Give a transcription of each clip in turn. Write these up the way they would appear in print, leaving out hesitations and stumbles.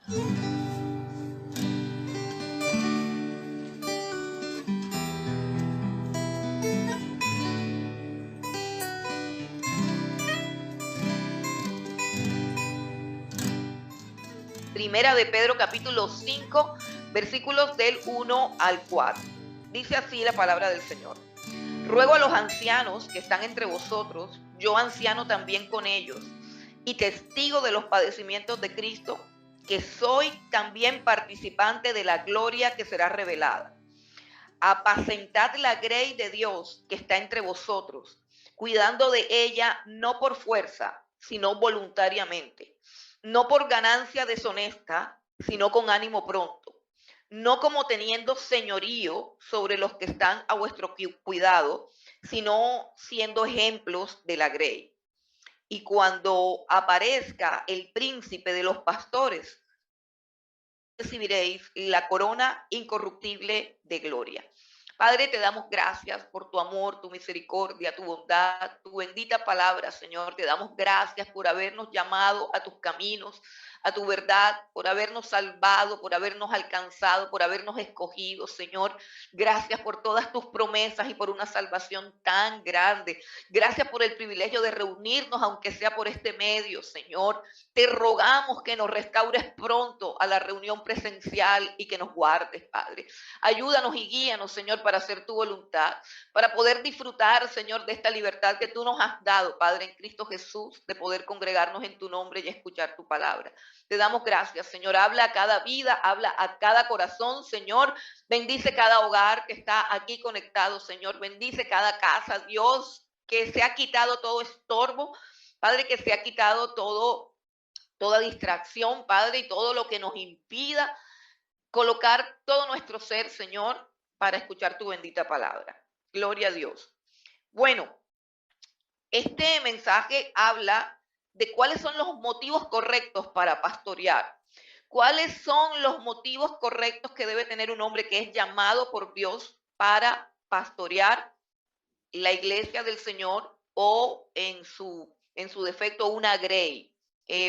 Primera de Pedro capítulo 5, versículos del 1 al 4. Dice así la palabra del Señor. Ruego a los ancianos que están entre vosotros, yo anciano también con ellos, y testigo de los padecimientos de Cristo, que soy también participante de la gloria que será revelada. Apacentad la grey de Dios que está entre vosotros, cuidando de ella no por fuerza, sino voluntariamente, no por ganancia deshonesta, sino con ánimo pronto, no como teniendo señorío sobre los que están a vuestro cuidado, sino siendo ejemplos de la grey. Y cuando aparezca el príncipe de los pastores, recibiréis la corona incorruptible de gloria. Padre, te damos gracias por tu amor, tu misericordia, tu bondad, tu bendita palabra, Señor. Te damos gracias por habernos llamado a tus caminos, a tu verdad, por habernos salvado, por habernos alcanzado, por habernos escogido, Señor. Gracias por todas tus promesas y por una salvación tan grande. Gracias por el privilegio de reunirnos, aunque sea por este medio, Señor. Te rogamos que nos restaures pronto a la reunión presencial y que nos guardes, Padre. Ayúdanos y guíanos, Señor, para hacer tu voluntad, para poder disfrutar, Señor, de esta libertad que tú nos has dado, Padre, en Cristo Jesús, de poder congregarnos en tu nombre y escuchar tu palabra. Te damos gracias, Señor. Habla a cada vida, habla a cada corazón, Señor. Bendice cada hogar que está aquí conectado, Señor. Bendice cada casa, Dios, que se ha quitado todo estorbo, Padre, que se ha quitado toda distracción, Padre, y todo lo que nos impida colocar todo nuestro ser, Señor, para escuchar tu bendita palabra. Gloria a Dios. Bueno, este mensaje habla de cuáles son los motivos correctos para pastorear. ¿Cuáles son los motivos correctos que debe tener un hombre que es llamado por Dios para pastorear la iglesia del Señor o en su defecto una grey?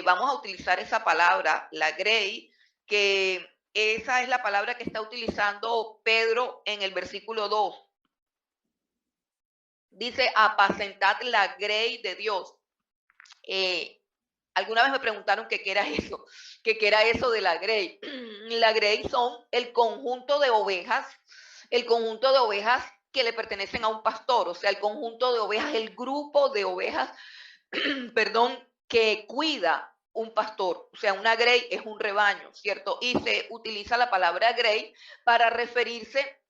Vamos a utilizar esa palabra, la grey, que esa es la palabra que está utilizando Pedro en el versículo 2. Dice, apacentad la grey de Dios. Alguna vez me preguntaron qué era eso, qué era eso de la grey. La grey son el conjunto de ovejas que le pertenecen a un pastor, o sea, el conjunto de ovejas, el grupo de ovejas, perdón, que cuida un pastor. O sea, una grey es un rebaño, ¿cierto? Y se utiliza la palabra grey para referirse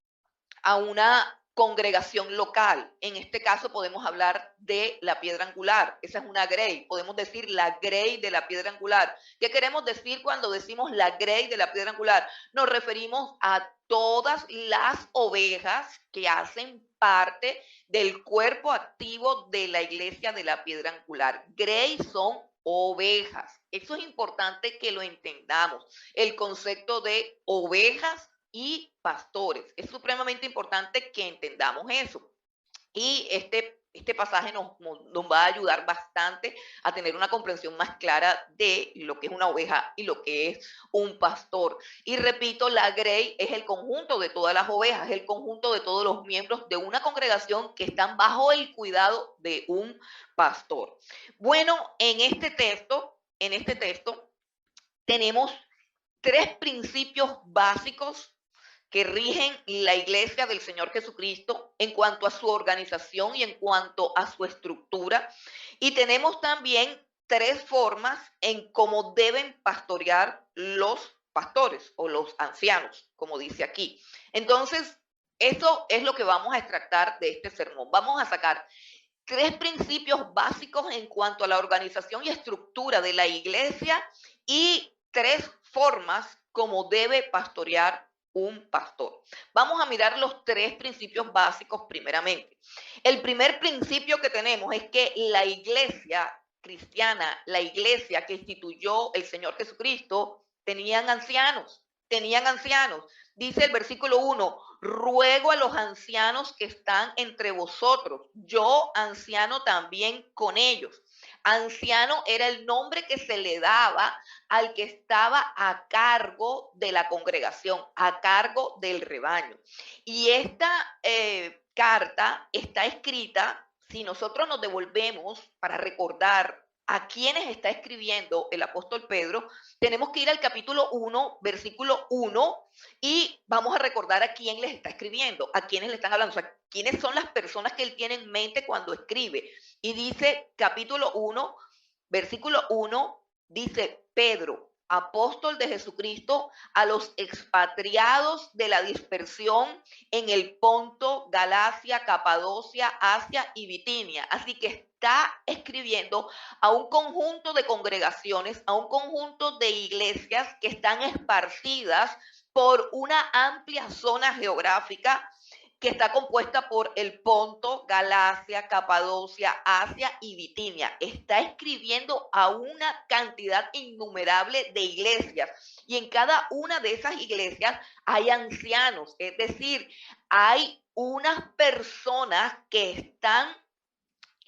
a una congregación local. En este caso podemos hablar de la piedra angular. Esa es una grey. Podemos decir la grey de la piedra angular. ¿Qué queremos decir cuando decimos la grey de la piedra angular? Nos referimos a todas las ovejas que hacen parte del cuerpo activo de la iglesia de la piedra angular. Grey son ovejas. Eso es importante que lo entendamos. El concepto de ovejas y pastores. Es supremamente importante que entendamos eso. Y este pasaje nos va a ayudar bastante a tener una comprensión más clara de lo que es una oveja y lo que es un pastor. Y repito, la grey es el conjunto de todas las ovejas, es el conjunto de todos los miembros de una congregación que están bajo el cuidado de un pastor. Bueno, en este texto tenemos tres principios básicos que rigen la iglesia del Señor Jesucristo en cuanto a su organización y en cuanto a su estructura. Y tenemos también tres formas en cómo deben pastorear los pastores o los ancianos, como dice aquí. Entonces, eso es lo que vamos a extractar de este sermón. Vamos a sacar tres principios básicos en cuanto a la organización y estructura de la iglesia y tres formas como debe pastorear un pastor. Vamos a mirar los tres principios básicos primeramente. El primer principio que tenemos es que la iglesia cristiana, la iglesia que instituyó el Señor Jesucristo, tenían ancianos. Dice el versículo 1, ruego a los ancianos que están entre vosotros, yo anciano también con ellos. Anciano era el nombre que se le daba al que estaba a cargo de la congregación, a cargo del rebaño. Y esta carta está escrita, si nosotros nos devolvemos para recordar a quienes está escribiendo el apóstol Pedro, tenemos que ir al capítulo 1, versículo 1, y vamos a recordar a quién les está escribiendo, a quiénes le están hablando, o sea, quiénes son las personas que él tiene en mente cuando escribe. Y dice capítulo 1, versículo 1, dice Pedro, apóstol de Jesucristo, a los expatriados de la dispersión en el Ponto, Galacia, Capadocia, Asia y Bitinia. Así que está escribiendo a un conjunto de congregaciones, a un conjunto de iglesias que están esparcidas por una amplia zona geográfica que está compuesta por el Ponto, Galacia, Capadocia, Asia y Bitinia. Está escribiendo a una cantidad innumerable de iglesias y en cada una de esas iglesias hay ancianos, es decir, hay unas personas que están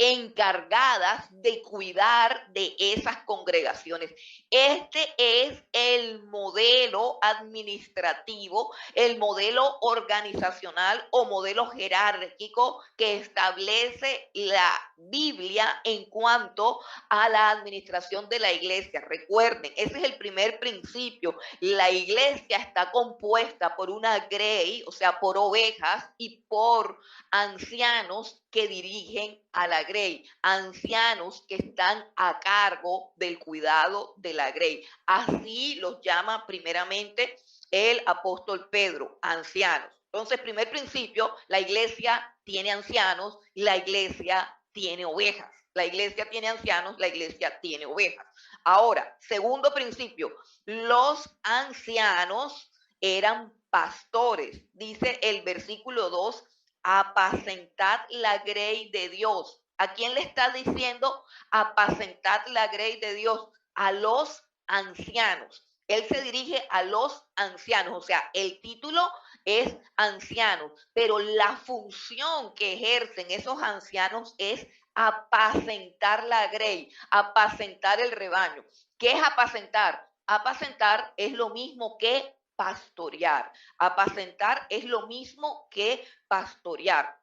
encargadas de cuidar de esas congregaciones. Este es el modelo administrativo, el modelo organizacional o modelo jerárquico que establece la Biblia en cuanto a la administración de la iglesia. Recuerden, ese es el primer principio. La iglesia está compuesta por una grey, o sea, por ovejas y por ancianos que dirigen a la grey, ancianos que están a cargo del cuidado de la grey. Así los llama primeramente el apóstol Pedro, ancianos. Entonces, primer principio, la iglesia tiene ancianos, la iglesia tiene ovejas. La iglesia tiene ancianos, la iglesia tiene ovejas. Ahora, segundo principio, los ancianos eran pastores. Dice el versículo 2, apacentad la grey de Dios. ¿A quién le está diciendo apacentad la grey de Dios? A los ancianos. Él se dirige a los ancianos, o sea, el título es ancianos, pero la función que ejercen esos ancianos es apacentar la grey, apacentar el rebaño. ¿Qué es apacentar? Apacentar es lo mismo que pastorear. Apacentar es lo mismo que pastorear.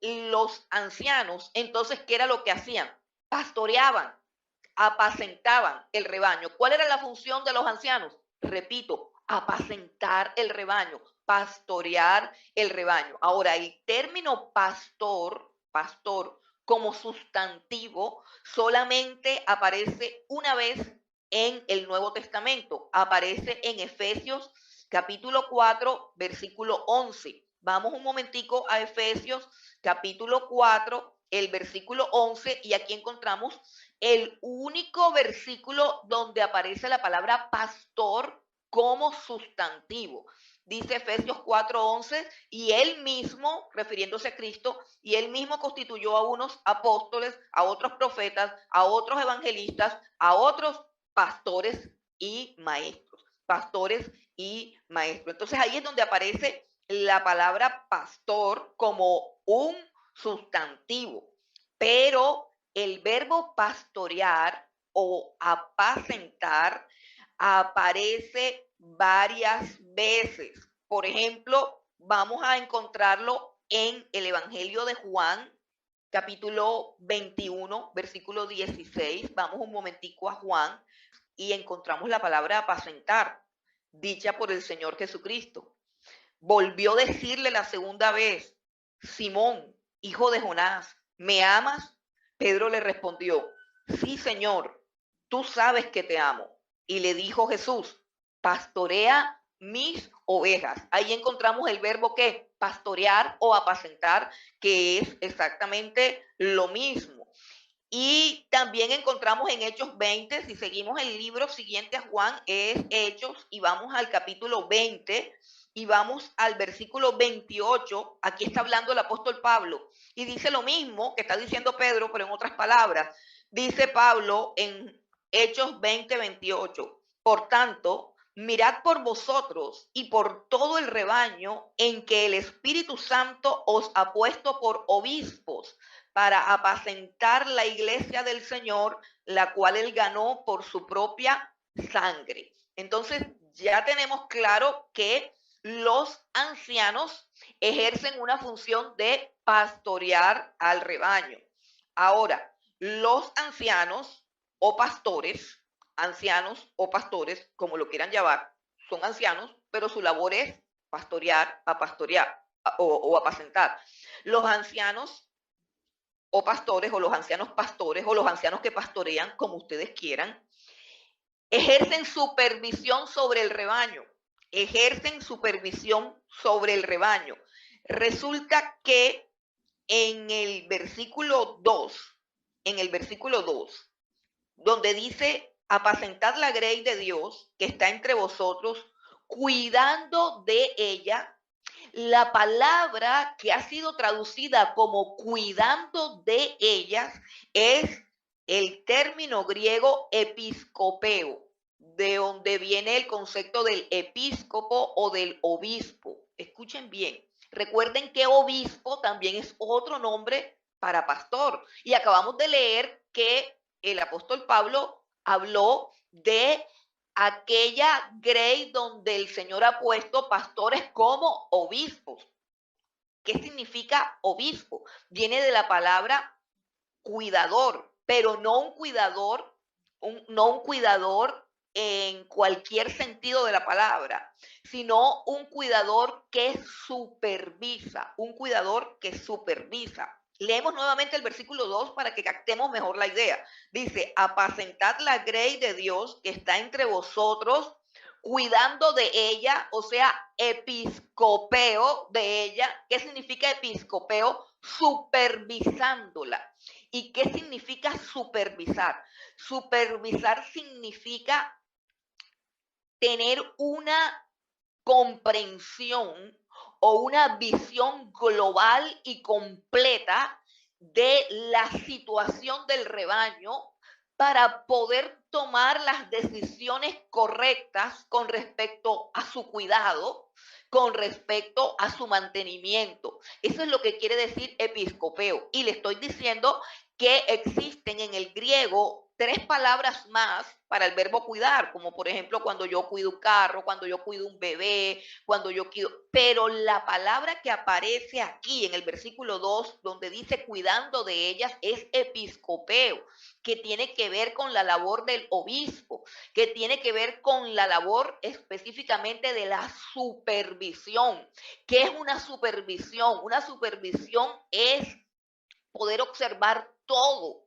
Los ancianos, entonces, ¿qué era lo que hacían? Pastoreaban, apacentaban el rebaño. ¿Cuál era la función de los ancianos? Repito, apacentar el rebaño, pastorear el rebaño. Ahora, el término pastor, pastor como sustantivo, solamente aparece una vez en el Nuevo Testamento. Aparece en Efesios capítulo 4, versículo 11. Vamos un momentico a Efesios capítulo 4, el versículo 11, y aquí encontramos el único versículo donde aparece la palabra pastor como sustantivo. Dice Efesios 4:11, y él mismo, refiriéndose a Cristo, y él mismo constituyó a unos apóstoles, a otros profetas, a otros evangelistas, a otros pastores y maestros. Pastores y maestros. Entonces ahí es donde aparece la palabra pastor como un sustantivo, pero el verbo pastorear o apacentar aparece varias veces. Por ejemplo, vamos a encontrarlo en el Evangelio de Juan, capítulo 21, versículo 16. Vamos un momentico a Juan y encontramos la palabra apacentar, dicha por el Señor Jesucristo. Volvió a decirle la segunda vez, Simón, hijo de Jonás, ¿me amas? Pedro le respondió, sí, Señor, tú sabes que te amo. Y le dijo Jesús, pastorea mis ovejas. Ahí encontramos el verbo que pastorear o apacentar, que es exactamente lo mismo. Y también encontramos en Hechos 20, si seguimos el libro siguiente a Juan, es Hechos, y vamos al capítulo 20, y vamos al versículo 28, aquí está hablando el apóstol Pablo, y dice lo mismo que está diciendo Pedro, pero en otras palabras. Dice Pablo en Hechos 20, 28, por tanto, mirad por vosotros y por todo el rebaño en que el Espíritu Santo os ha puesto por obispos para apacentar la iglesia del Señor, la cual él ganó por su propia sangre. Entonces, ya tenemos claro que los ancianos ejercen una función de pastorear al rebaño. Ahora, los ancianos o pastores, como lo quieran llamar, son ancianos, pero su labor es pastorear, o apacentar. Los ancianos o pastores, o los ancianos pastores, o los ancianos que pastorean, como ustedes quieran, ejercen supervisión sobre el rebaño. Ejercen supervisión sobre el rebaño. Resulta que en el versículo 2, donde dice, apacentad la grey de Dios que está entre vosotros, cuidando de ella. La palabra que ha sido traducida como cuidando de ellas es el término griego episcopeo, de donde viene el concepto del episcopo o del obispo. Escuchen bien, recuerden que obispo también es otro nombre para pastor. Y acabamos de leer que el apóstol Pablo habló de aquella grey donde el Señor ha puesto pastores como obispos. ¿Qué significa obispo? Viene de la palabra cuidador, pero no un cuidador, no un cuidador en cualquier sentido de la palabra, sino un cuidador que supervisa, un cuidador que supervisa. Leemos nuevamente el versículo 2 para que captemos mejor la idea. Dice, apacentad la grey de Dios que está entre vosotros, cuidando de ella, o sea, episcopeo de ella. ¿Qué significa episcopeo? Supervisándola. ¿Y qué significa supervisar? Supervisar significa tener una comprensión o una visión global y completa de la situación del rebaño para poder tomar las decisiones correctas con respecto a su cuidado, con respecto a su mantenimiento. Eso es lo que quiere decir episcopeo. Y le estoy diciendo que existen en el griego 3 palabras más para el verbo cuidar, como por ejemplo cuando yo cuido un carro, cuando yo cuido un bebé, cuando yo cuido, pero la palabra que aparece aquí en el versículo 2, donde dice cuidando de ellas, es episcopeo, que tiene que ver con la labor del obispo, que tiene que ver con la labor específicamente de la supervisión. ¿Qué es una supervisión? Una supervisión es poder observar todo,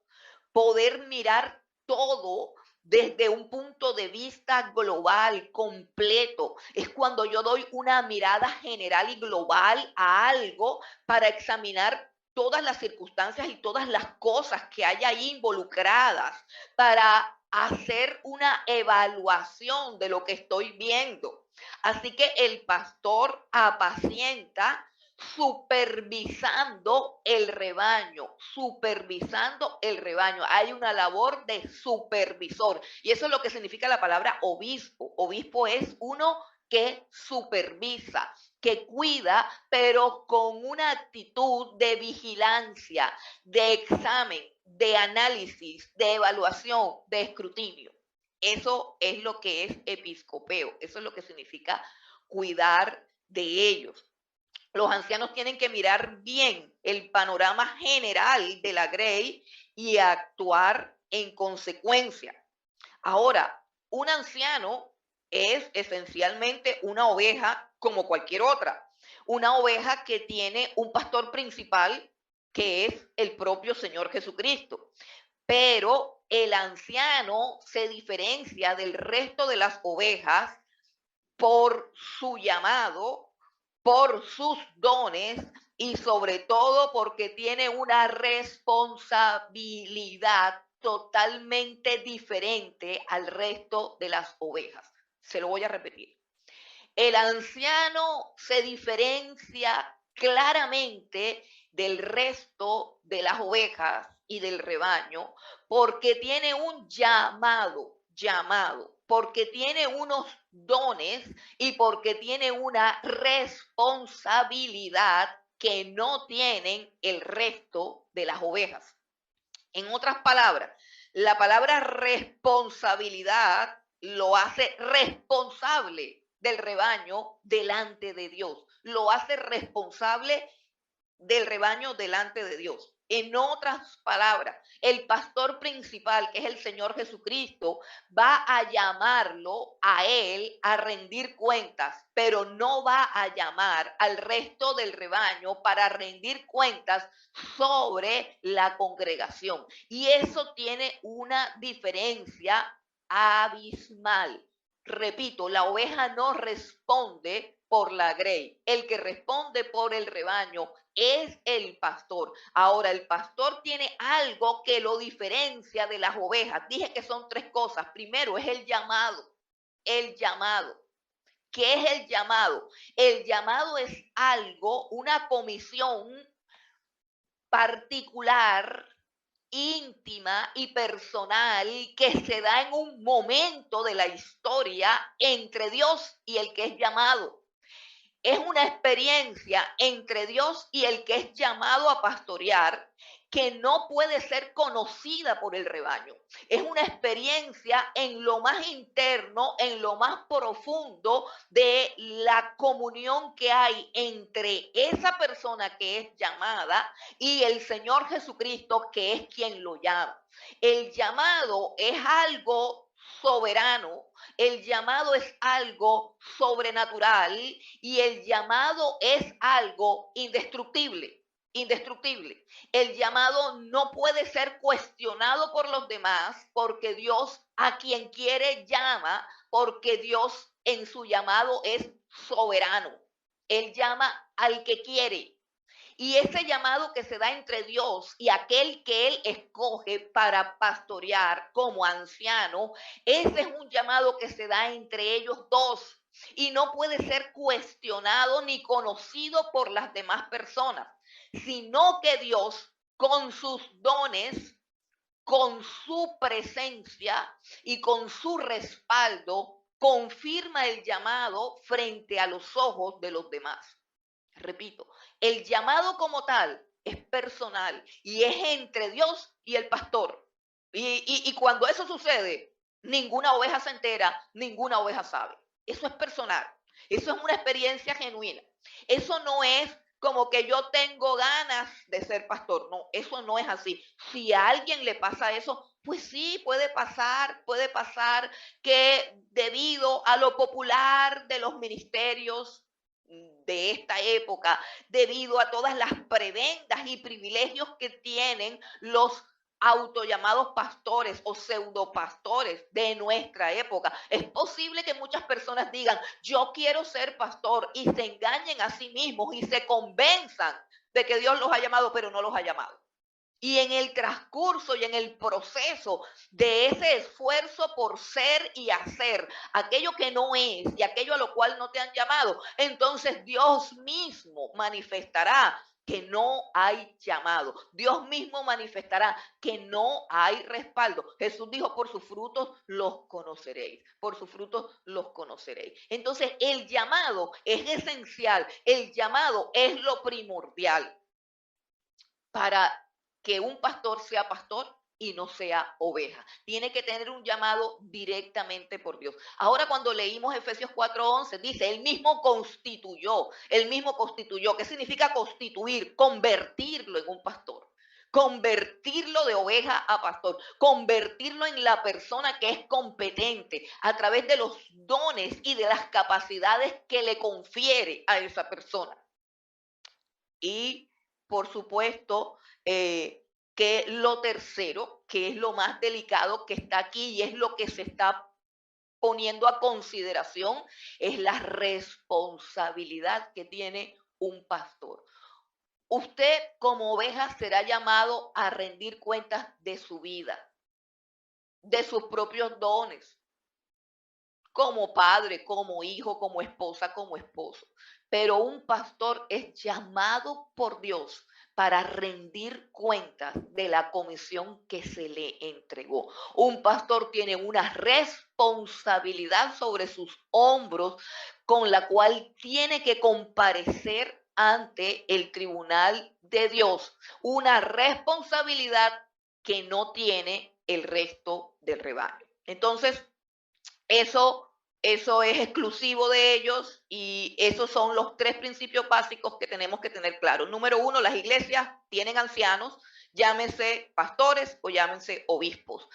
poder mirar todo desde un punto de vista global, completo. Es cuando yo doy una mirada general y global a algo para examinar todas las circunstancias y todas las cosas que hay ahí involucradas, para hacer una evaluación de lo que estoy viendo. Así que el pastor apacienta supervisando el rebaño, supervisando el rebaño. Hay una labor de supervisor y eso es lo que significa la palabra obispo. Obispo es uno que supervisa, que cuida, pero con una actitud de vigilancia, de examen, de análisis, de evaluación, de escrutinio. Eso es lo que es episcopeo, eso es lo que significa cuidar de ellos. Los ancianos tienen que mirar bien el panorama general de la grey y actuar en consecuencia. Ahora, un anciano es esencialmente una oveja como cualquier otra. Una oveja que tiene un pastor principal que es el propio Señor Jesucristo. Pero el anciano se diferencia del resto de las ovejas por su llamado, por sus dones y sobre todo porque tiene una responsabilidad totalmente diferente al resto de las ovejas. Se lo voy a repetir. El anciano se diferencia claramente del resto de las ovejas y del rebaño porque tiene un llamado, porque tiene unos dones y porque tiene una responsabilidad que no tienen el resto de las ovejas. En otras palabras, la palabra responsabilidad lo hace responsable del rebaño delante de Dios. Lo hace responsable del rebaño delante de Dios. En otras palabras, el pastor principal, que es el Señor Jesucristo, va a llamarlo a él a rendir cuentas, pero no va a llamar al resto del rebaño para rendir cuentas sobre la congregación. Y eso tiene una diferencia abismal. Repito, la oveja no responde por la grey. El que responde por el rebaño es el pastor. Ahora, el pastor tiene algo que lo diferencia de las ovejas. Dije que son tres cosas. Primero es el llamado. El llamado. ¿Qué es el llamado? El llamado es algo, una comisión particular, íntima y personal que se da en un momento de la historia entre Dios y el que es llamado. Es una experiencia entre Dios y el que es llamado a pastorear que no puede ser conocida por el rebaño. Es una experiencia en lo más interno, en lo más profundo de la comunión que hay entre esa persona que es llamada y el Señor Jesucristo, que es quien lo llama. El llamado es algo soberano, el llamado es algo sobrenatural y el llamado es algo indestructible. Indestructible. El llamado no puede ser cuestionado por los demás porque Dios a quien quiere llama, porque Dios en su llamado es soberano. Él llama al que quiere. Y ese llamado que se da entre Dios y aquel que Él escoge para pastorear como anciano, ese es un llamado que se da entre ellos dos y no puede ser cuestionado ni conocido por las demás personas, sino que Dios con sus dones, con su presencia y con su respaldo, confirma el llamado frente a los ojos de los demás. Repito, el llamado como tal es personal y es entre Dios y el pastor. Y cuando eso sucede, ninguna oveja se entera, ninguna oveja sabe. Eso es personal. Eso es una experiencia genuina. Eso no es como que yo tengo ganas de ser pastor. No, eso no es así. Si a alguien le pasa eso, pues sí, puede pasar que debido a lo popular de los ministerios de esta época, debido a todas las prebendas y privilegios que tienen los autollamados pastores o pseudopastores de nuestra época. Es posible que muchas personas digan, yo quiero ser pastor, y se engañen a sí mismos y se convenzan de que Dios los ha llamado, pero no los ha llamado. Y en el transcurso y en el proceso de ese esfuerzo por ser y hacer aquello que no es y aquello a lo cual no te han llamado, entonces Dios mismo manifestará que no hay llamado. Dios mismo manifestará que no hay respaldo. Jesús dijo, por sus frutos los conoceréis. Por sus frutos los conoceréis. Entonces el llamado es esencial. El llamado es lo primordial para que un pastor sea pastor y no sea oveja. Tiene que tener un llamado directamente por Dios. Ahora cuando leímos Efesios 4:11, dice, él mismo constituyó. ¿Qué significa constituir? Convertirlo en un pastor. Convertirlo de oveja a pastor, convertirlo en la persona que es competente a través de los dones y de las capacidades que le confiere a esa persona. Y por supuesto, que lo tercero, que es lo más delicado que está aquí y es lo que se está poniendo a consideración, es la responsabilidad que tiene un pastor. Usted como oveja será llamado a rendir cuentas de su vida, de sus propios dones, como padre, como hijo, como esposa, como esposo. Pero un pastor es llamado por Dios para rendir cuentas de la comisión que se le entregó. Un pastor tiene una responsabilidad sobre sus hombros con la cual tiene que comparecer ante el tribunal de Dios, una responsabilidad que no tiene el resto del rebaño. Entonces, eso es exclusivo de ellos y esos son los tres principios básicos que tenemos que tener claros. Número uno, las iglesias tienen ancianos, llámense pastores o llámense obispos.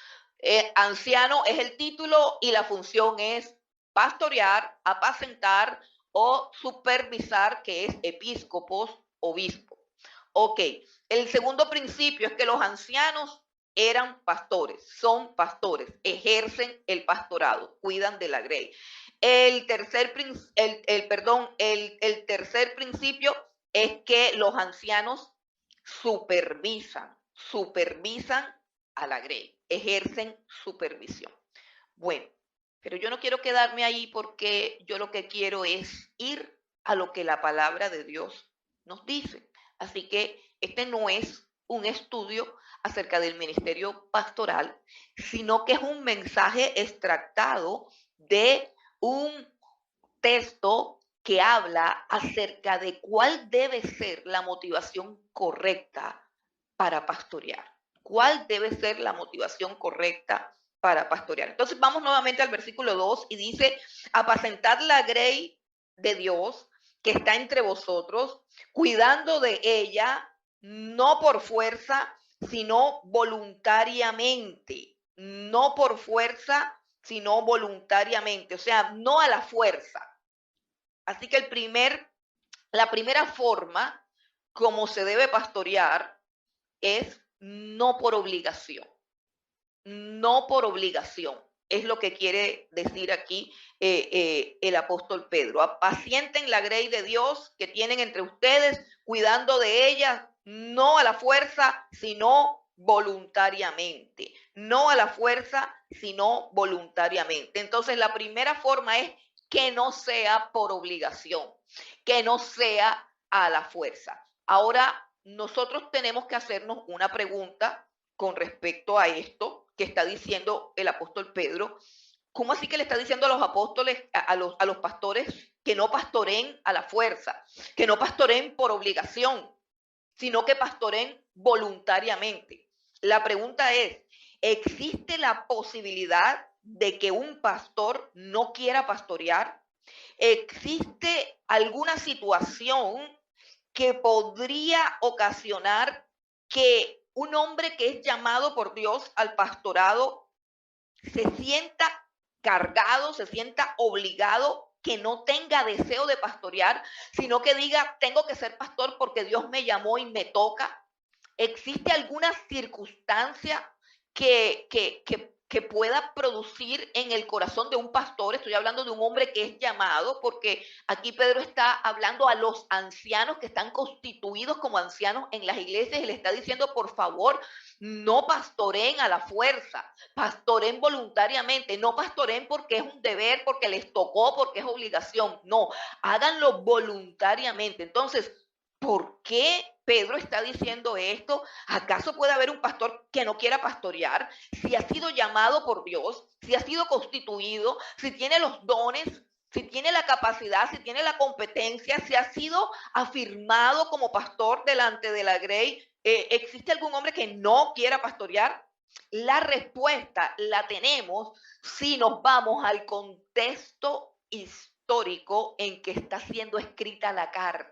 Anciano es el título y la función es pastorear, apacentar o supervisar, que es episcopos, obispo. Ok, el segundo principio es que los ancianos eran pastores, son pastores, ejercen el pastorado, cuidan de la grey. El tercer principio es que los ancianos supervisan a la grey, ejercen supervisión. Bueno, pero yo no quiero quedarme ahí porque yo lo que quiero es ir a lo que la palabra de Dios nos dice. Así que este no es un estudio acerca del ministerio pastoral, sino que es un mensaje extractado de un texto que habla acerca de cuál debe ser la motivación correcta para pastorear. ¿Cuál debe ser la motivación correcta para pastorear? Entonces vamos nuevamente al versículo 2 y dice, apacentad la grey de Dios que está entre vosotros, cuidando de ella, no por fuerza, sino voluntariamente. No por fuerza, sino voluntariamente. O sea, no a la fuerza. Así que la primera forma como se debe pastorear es no por obligación. No por obligación. Es lo que quiere decir aquí el apóstol Pedro. Apacienten la grey de Dios que tienen entre ustedes, cuidando de ella, no a la fuerza, sino voluntariamente. No a la fuerza, sino voluntariamente. Entonces, la primera forma es que no sea por obligación, que no sea a la fuerza. Ahora, nosotros tenemos que hacernos una pregunta con respecto a esto que está diciendo el apóstol Pedro. ¿Cómo así que le está diciendo a los apóstoles, a los pastores, que no pastoreen a la fuerza, que no pastoreen por obligación, sino que pastoreen voluntariamente? La pregunta es, ¿existe la posibilidad de que un pastor no quiera pastorear? ¿Existe alguna situación que podría ocasionar que un hombre que es llamado por Dios al pastorado se sienta cargado, se sienta obligado, que no tenga deseo de pastorear, sino que diga, tengo que ser pastor porque Dios me llamó y me toca? ¿Existe alguna circunstancia que pueda producir en el corazón de un pastor? Estoy hablando de un hombre que es llamado, porque aquí Pedro está hablando a los ancianos que están constituidos como ancianos en las iglesias y le está diciendo, por favor, no pastoreen a la fuerza, pastoreen voluntariamente, no pastoreen porque es un deber, porque les tocó, porque es obligación, no, háganlo voluntariamente. Entonces, ¿por qué Pedro está diciendo esto? ¿Acaso puede haber un pastor que no quiera pastorear? Si ha sido llamado por Dios, si ha sido constituido, si tiene los dones, si tiene la capacidad, si tiene la competencia, si ha sido afirmado como pastor delante de la grey, ¿existe algún hombre que no quiera pastorear? La respuesta la tenemos si nos vamos al contexto histórico en que está siendo escrita la carta.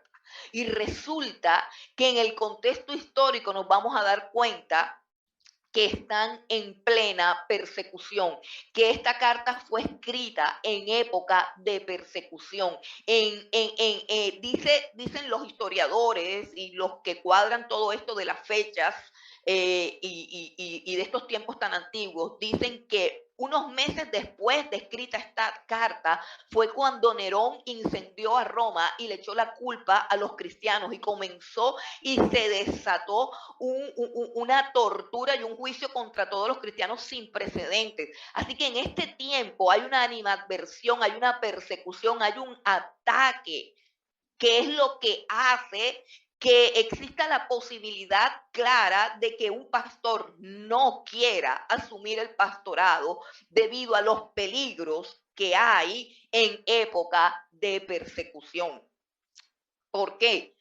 Y resulta que en el contexto histórico nos vamos a dar cuenta que están en plena persecución, que esta carta fue escrita en época de persecución. Dicen los historiadores y los que cuadran todo esto de las fechas y de estos tiempos tan antiguos, dicen que unos meses después de escrita esta carta fue cuando Nerón incendió a Roma y le echó la culpa a los cristianos y comenzó y se desató una tortura y un juicio contra todos los cristianos sin precedentes. Así que en este tiempo hay una animadversión, hay una persecución, hay un ataque, que es lo que hace que exista la posibilidad clara de que un pastor no quiera asumir el pastorado debido a los peligros que hay en época de persecución. ¿Por qué?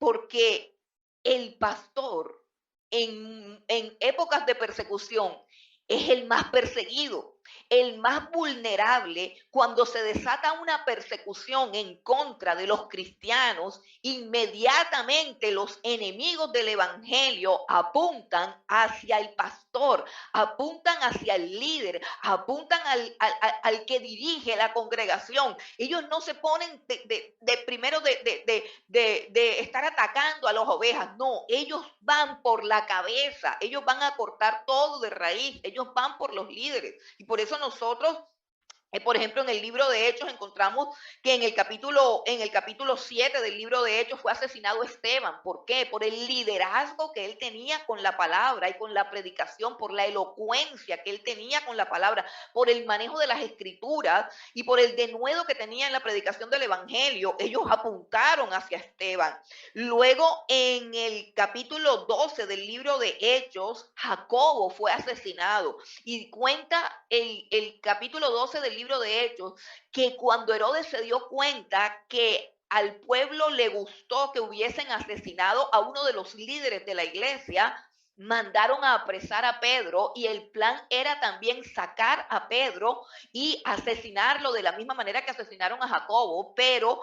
porque el pastor en épocas de persecución es el más perseguido, el más vulnerable. Cuando se desata una persecución en contra de los cristianos, inmediatamente los enemigos del evangelio apuntan hacia el pastor, apuntan hacia el líder, apuntan al que dirige la congregación. Ellos no se ponen primero de estar atacando a las ovejas, no, ellos van por la cabeza, ellos van a cortar todo de raíz, ellos van por los líderes. Y por eso nosotros por ejemplo, en el libro de Hechos encontramos que en el capítulo 7 del libro de Hechos fue asesinado Esteban. ¿Por qué? Por el liderazgo que él tenía con la palabra y con la predicación, por la elocuencia que él tenía con la palabra, por el manejo de las escrituras y por el denuedo que tenía en la predicación del evangelio. Ellos apuntaron hacia Esteban. Luego, en el capítulo 12 del libro de Hechos, Jacobo fue asesinado. Y cuenta el capítulo 12 del libro de Hechos que cuando Herodes se dio cuenta que al pueblo le gustó que hubiesen asesinado a uno de los líderes de la iglesia, mandaron a apresar a Pedro y el plan era también sacar a Pedro y asesinarlo de la misma manera que asesinaron a Jacobo, pero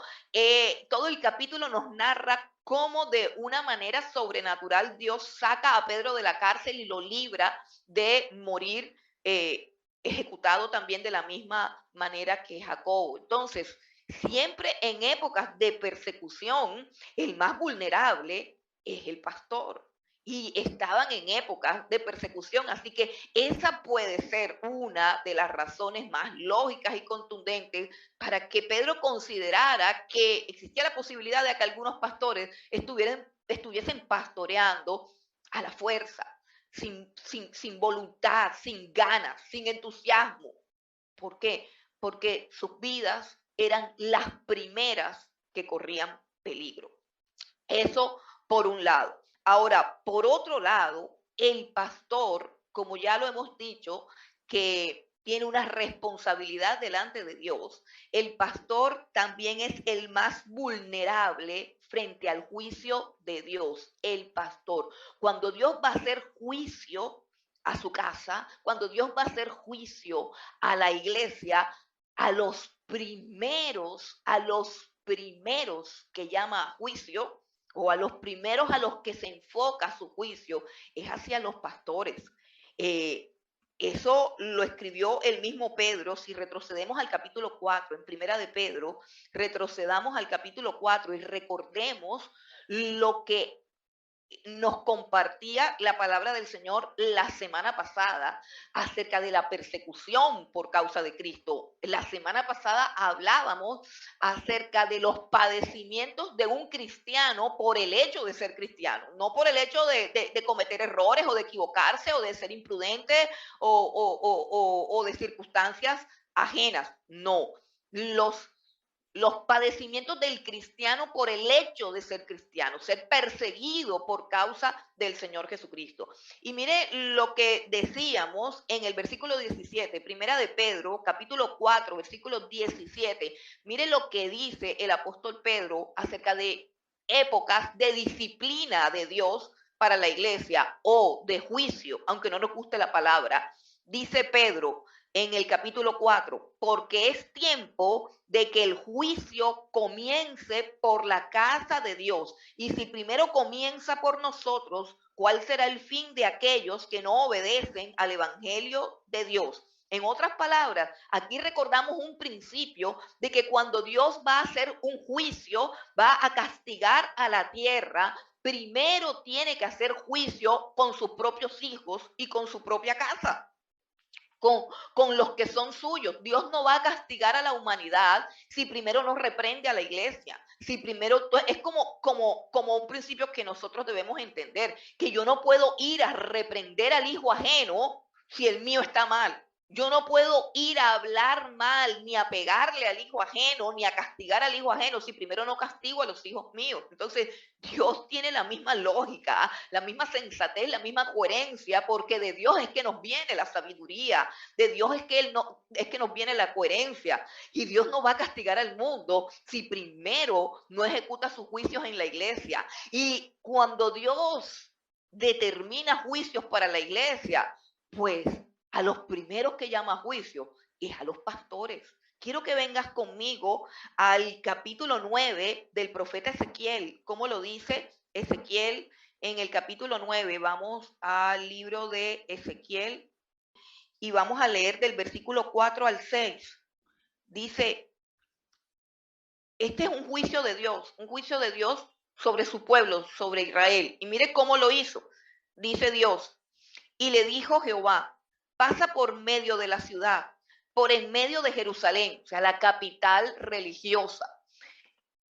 todo el capítulo nos narra cómo de una manera sobrenatural Dios saca a Pedro de la cárcel y lo libra de morir ejecutado también de la misma manera que Jacobo. Entonces, siempre en épocas de persecución, el más vulnerable es el pastor. Y estaban en épocas de persecución, así que esa puede ser una de las razones más lógicas y contundentes para que Pedro considerara que existía la posibilidad de que algunos pastores estuviesen pastoreando a la fuerza, sin voluntad, sin ganas, sin entusiasmo. ¿Por qué? Porque sus vidas eran las primeras que corrían peligro. Eso por un lado. Ahora, por otro lado, el pastor, como ya lo hemos dicho, que tiene una responsabilidad delante de Dios, el pastor también es el más vulnerable frente al juicio de Dios, el pastor. Cuando Dios va a hacer juicio a su casa, cuando Dios va a hacer juicio a la iglesia, a los primeros que llama a juicio, o a los primeros a los que se enfoca su juicio, es hacia los pastores. Eso lo escribió el mismo Pedro. Si retrocedemos al capítulo 4, en Primera de Pedro, retrocedamos al capítulo 4 y recordemos lo que nos compartía la palabra del Señor la semana pasada acerca de la persecución por causa de Cristo. La semana pasada hablábamos acerca de los padecimientos de un cristiano por el hecho de ser cristiano, no por el hecho de cometer errores o de equivocarse o de ser imprudente o de circunstancias ajenas. No, los padecimientos del cristiano por el hecho de ser cristiano, ser perseguido por causa del Señor Jesucristo. Y mire lo que decíamos en el versículo 17, Primera de Pedro, capítulo 4, versículo 17. Mire lo que dice el apóstol Pedro acerca de épocas de disciplina de Dios para la iglesia o de juicio, aunque no nos guste la palabra. Dice Pedro en el capítulo 4, porque es tiempo de que el juicio comience por la casa de Dios. Y si primero comienza por nosotros, ¿cuál será el fin de aquellos que no obedecen al evangelio de Dios? En otras palabras, aquí recordamos un principio de que cuando Dios va a hacer un juicio, va a castigar a la tierra, primero tiene que hacer juicio con sus propios hijos y con su propia casa. Con los que son suyos. Dios no va a castigar a la humanidad si primero no reprende a la iglesia. Si primero, es como un principio que nosotros debemos entender, que yo no puedo ir a reprender al hijo ajeno si el mío está mal. Yo no puedo ir a hablar mal, ni a pegarle al hijo ajeno, ni a castigar al hijo ajeno, si primero no castigo a los hijos míos. Entonces, Dios tiene la misma lógica, la misma sensatez, la misma coherencia, porque de Dios es que nos viene la sabiduría, de Dios es que, es que nos viene la coherencia. Y Dios no va a castigar al mundo si primero no ejecuta sus juicios en la iglesia. Y cuando Dios determina juicios para la iglesia, pues a los primeros que llama a juicio es a los pastores. Quiero que vengas conmigo al capítulo 9 del profeta Ezequiel. ¿Cómo lo dice Ezequiel en el capítulo 9? Vamos al libro de Ezequiel y vamos a leer del versículo 4 al 6. Dice, este es un juicio de Dios sobre su pueblo, sobre Israel. Y mire cómo lo hizo. Dice Dios, y le dijo Jehová, pasa por medio de la ciudad, por en medio de Jerusalén, o sea, la capital religiosa.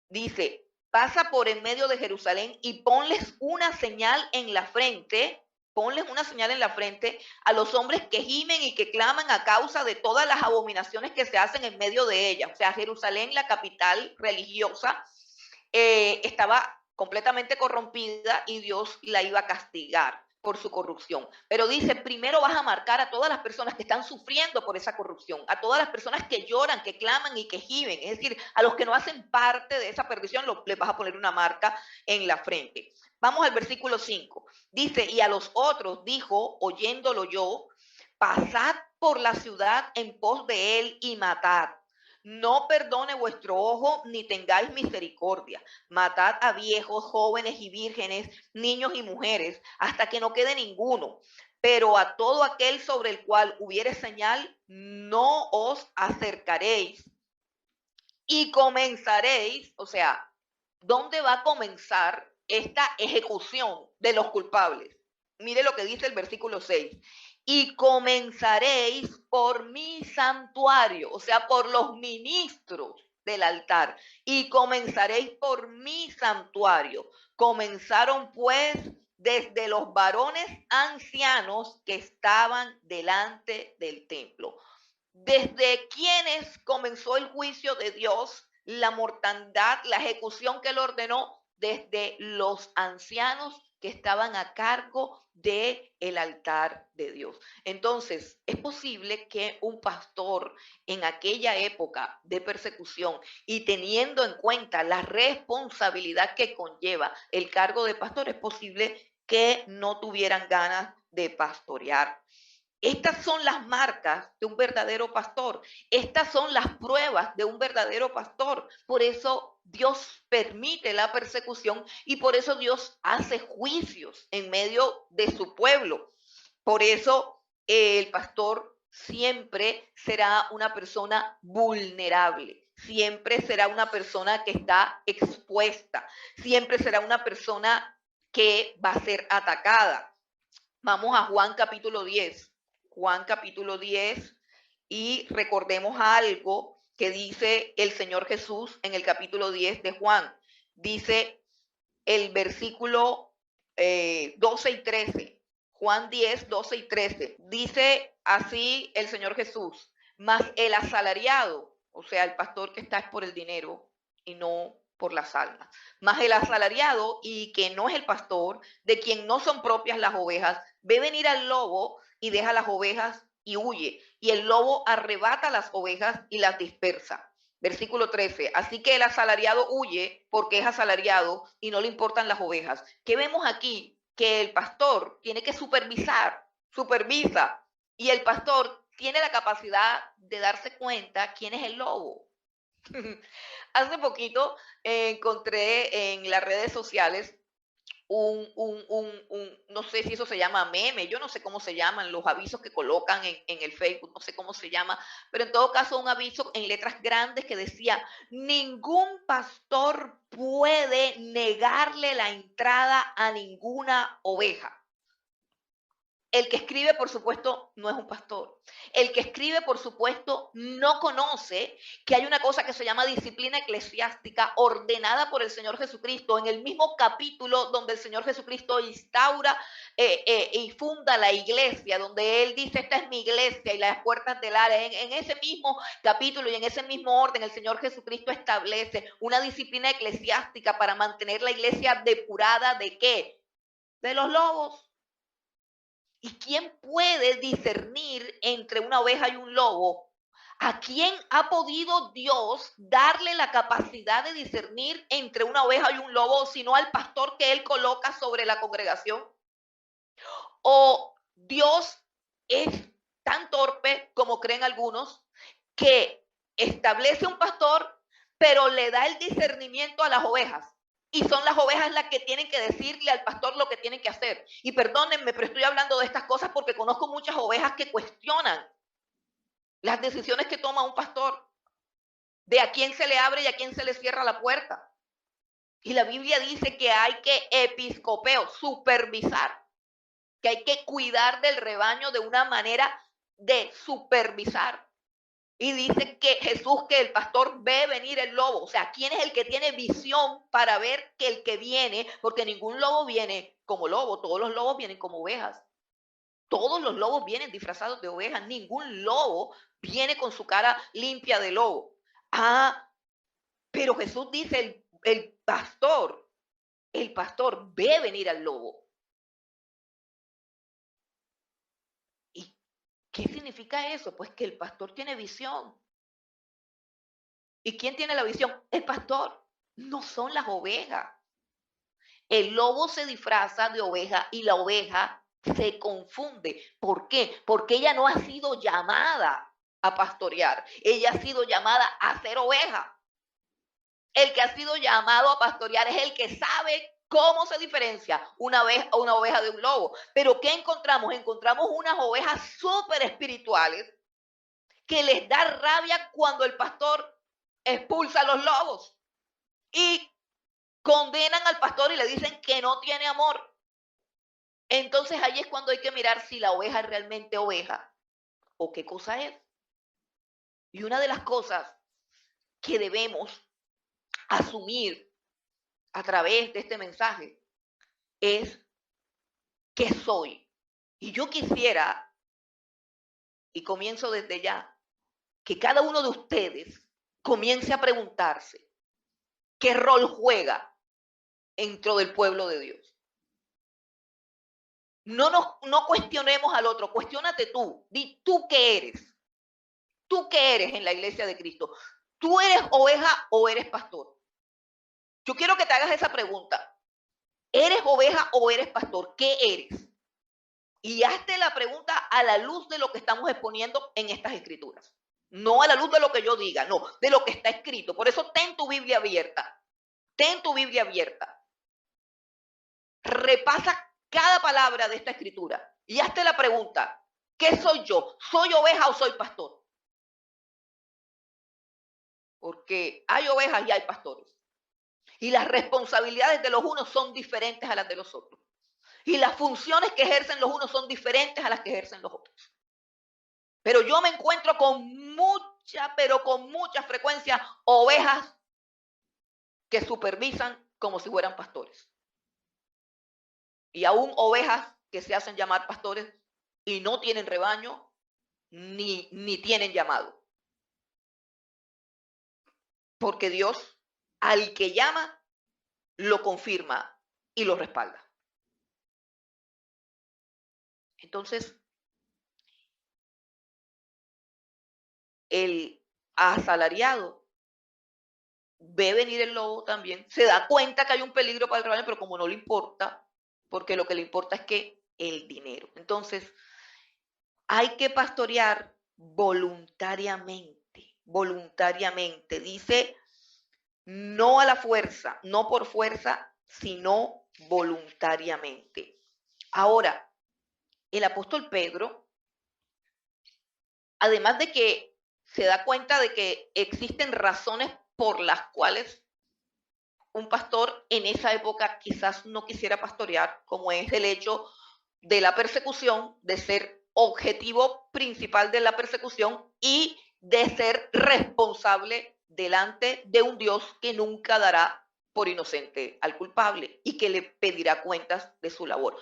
Dice, pasa por en medio de Jerusalén y ponles una señal en la frente, ponles una señal en la frente a los hombres que gimen y que claman a causa de todas las abominaciones que se hacen en medio de ella. O sea, Jerusalén, la capital religiosa, estaba completamente corrompida y Dios la iba a castigar por su corrupción. Pero dice, primero vas a marcar a todas las personas que están sufriendo por esa corrupción, a todas las personas que lloran, que claman y que gimen, es decir, a los que no hacen parte de esa perdición, les vas a poner una marca en la frente. Vamos al versículo 5. Dice, y a los otros dijo, oyéndolo yo, pasad por la ciudad en pos de él y matad. No perdone vuestro ojo, ni tengáis misericordia. Matad a viejos, jóvenes y vírgenes, niños y mujeres, hasta que no quede ninguno. Pero a todo aquel sobre el cual hubiere señal, no os acercaréis. Y comenzaréis, o sea, ¿dónde va a comenzar esta ejecución de los culpables? Mire lo que dice el versículo 6. Y comenzaréis por mi santuario, o sea, por los ministros del altar. Y comenzaréis por mi santuario. Comenzaron pues desde los varones ancianos que estaban delante del templo. Desde quienes comenzó el juicio de Dios, la mortandad, la ejecución que él ordenó, desde los ancianos que estaban a cargo del altar de Dios. Entonces, es posible que un pastor en aquella época de persecución y teniendo en cuenta la responsabilidad que conlleva el cargo de pastor, es posible que no tuvieran ganas de pastorear. Estas son las marcas de un verdadero pastor. Estas son las pruebas de un verdadero pastor. Por eso Dios permite la persecución y por eso Dios hace juicios en medio de su pueblo. Por eso el pastor siempre será una persona vulnerable. Siempre será una persona que está expuesta. Siempre será una persona que va a ser atacada. Vamos a Juan capítulo 10. Juan capítulo 10 y recordemos algo que dice el Señor Jesús en el capítulo 10 de Juan. Dice el versículo 12 y 13. Juan 10, 12 y 13. Dice así el Señor Jesús, mas el asalariado, o sea, el pastor que está es por el dinero y no por las almas, mas el asalariado y que no es el pastor, de quien no son propias las ovejas, ve venir al lobo y deja las ovejas y huye, y el lobo arrebata las ovejas y las dispersa. Versículo 13. Así que el asalariado huye porque es asalariado y no le importan las ovejas. ¿Qué vemos aquí? Que el pastor tiene que supervisa, y el pastor tiene la capacidad de darse cuenta quién es el lobo. Hace poquito encontré en las redes sociales no sé si eso se llama meme, yo no sé cómo se llaman los avisos que colocan en el Facebook, no sé cómo se llama, pero en todo caso un aviso en letras grandes que decía, ningún pastor puede negarle la entrada a ninguna oveja. El que escribe, por supuesto, no es un pastor. El que escribe, por supuesto, no conoce que hay una cosa que se llama disciplina eclesiástica ordenada por el Señor Jesucristo en el mismo capítulo donde el Señor Jesucristo instaura y funda la iglesia, donde Él dice, esta es mi iglesia y las puertas del Hades. En ese mismo capítulo y en ese mismo orden, el Señor Jesucristo establece una disciplina eclesiástica para mantener la iglesia depurada ¿de qué? De los lobos. ¿Y quién puede discernir entre una oveja y un lobo? ¿A quién ha podido Dios darle la capacidad de discernir entre una oveja y un lobo, sino al pastor que él coloca sobre la congregación? ¿O Dios es tan torpe como creen algunos que establece un pastor, pero le da el discernimiento a las ovejas? Y son las ovejas las que tienen que decirle al pastor lo que tienen que hacer. Y perdónenme, pero estoy hablando de estas cosas porque conozco muchas ovejas que cuestionan las decisiones que toma un pastor, de a quién se le abre y a quién se le cierra la puerta. Y la Biblia dice que hay que episcopeo, supervisar, que hay que cuidar del rebaño de una manera de supervisar. Y dice que Jesús, que el pastor ve venir el lobo. O sea, ¿quién es el que tiene visión para ver que el que viene? Porque ningún lobo viene como lobo, todos los lobos vienen como ovejas. Todos los lobos vienen disfrazados de ovejas, ningún lobo viene con su cara limpia de lobo. Ah, pero Jesús dice, el pastor ve venir al lobo. ¿Y qué significa eso? Pues que el pastor tiene visión. ¿Y quién tiene la visión? El pastor. No son las ovejas. El lobo se disfraza de oveja y la oveja se confunde. ¿Por qué? Porque ella no ha sido llamada a pastorear. Ella ha sido llamada a ser oveja. El que ha sido llamado a pastorear es el que sabe cómo se diferencia una oveja de un lobo. Pero ¿qué encontramos? Encontramos unas ovejas súper espirituales que les da rabia cuando el pastor expulsa a los lobos. Y condenan al pastor y le dicen que no tiene amor. Entonces ahí es cuando hay que mirar si la oveja es realmente oveja o qué cosa es. Y una de las cosas que debemos asumir a través de este mensaje es qué soy. Y yo quisiera, y comienzo desde ya, que cada uno de ustedes comience a preguntarse qué rol juega dentro del pueblo de Dios. No cuestionemos al otro, cuestiónate tú, di tú qué eres. ¿Tú qué eres en la iglesia de Cristo? ¿Tú eres oveja o eres pastor? Yo quiero que te hagas esa pregunta. ¿Eres oveja o eres pastor? ¿Qué eres? Y hazte la pregunta a la luz de lo que estamos exponiendo en estas escrituras. No a la luz de lo que yo diga, no, de lo que está escrito. Por eso ten tu Biblia abierta. Ten tu Biblia abierta. Repasa cada palabra de esta escritura y hazte la pregunta, ¿qué soy yo? ¿Soy oveja o soy pastor? Porque hay ovejas y hay pastores. Y las responsabilidades de los unos son diferentes a las de los otros. Y las funciones que ejercen los unos son diferentes a las que ejercen los otros. Pero yo me encuentro con con mucha frecuencia, ovejas que supervisan como si fueran pastores. Y aún ovejas que se hacen llamar pastores y no tienen rebaño ni tienen llamado. Porque Dios, al que llama, lo confirma y lo respalda. Entonces, el asalariado ve venir el lobo también, se da cuenta que hay un peligro para el rebaño, pero como no le importa, porque lo que le importa es que el dinero. Entonces, hay que pastorear voluntariamente, voluntariamente. Dice, no a la fuerza, no por fuerza, sino voluntariamente. Ahora, el apóstol Pedro, además de que se da cuenta de que existen razones por las cuales un pastor en esa época quizás no quisiera pastorear, como es el hecho de la persecución, de ser objetivo principal de la persecución y de ser responsable delante de un Dios que nunca dará por inocente al culpable y que le pedirá cuentas de su labor.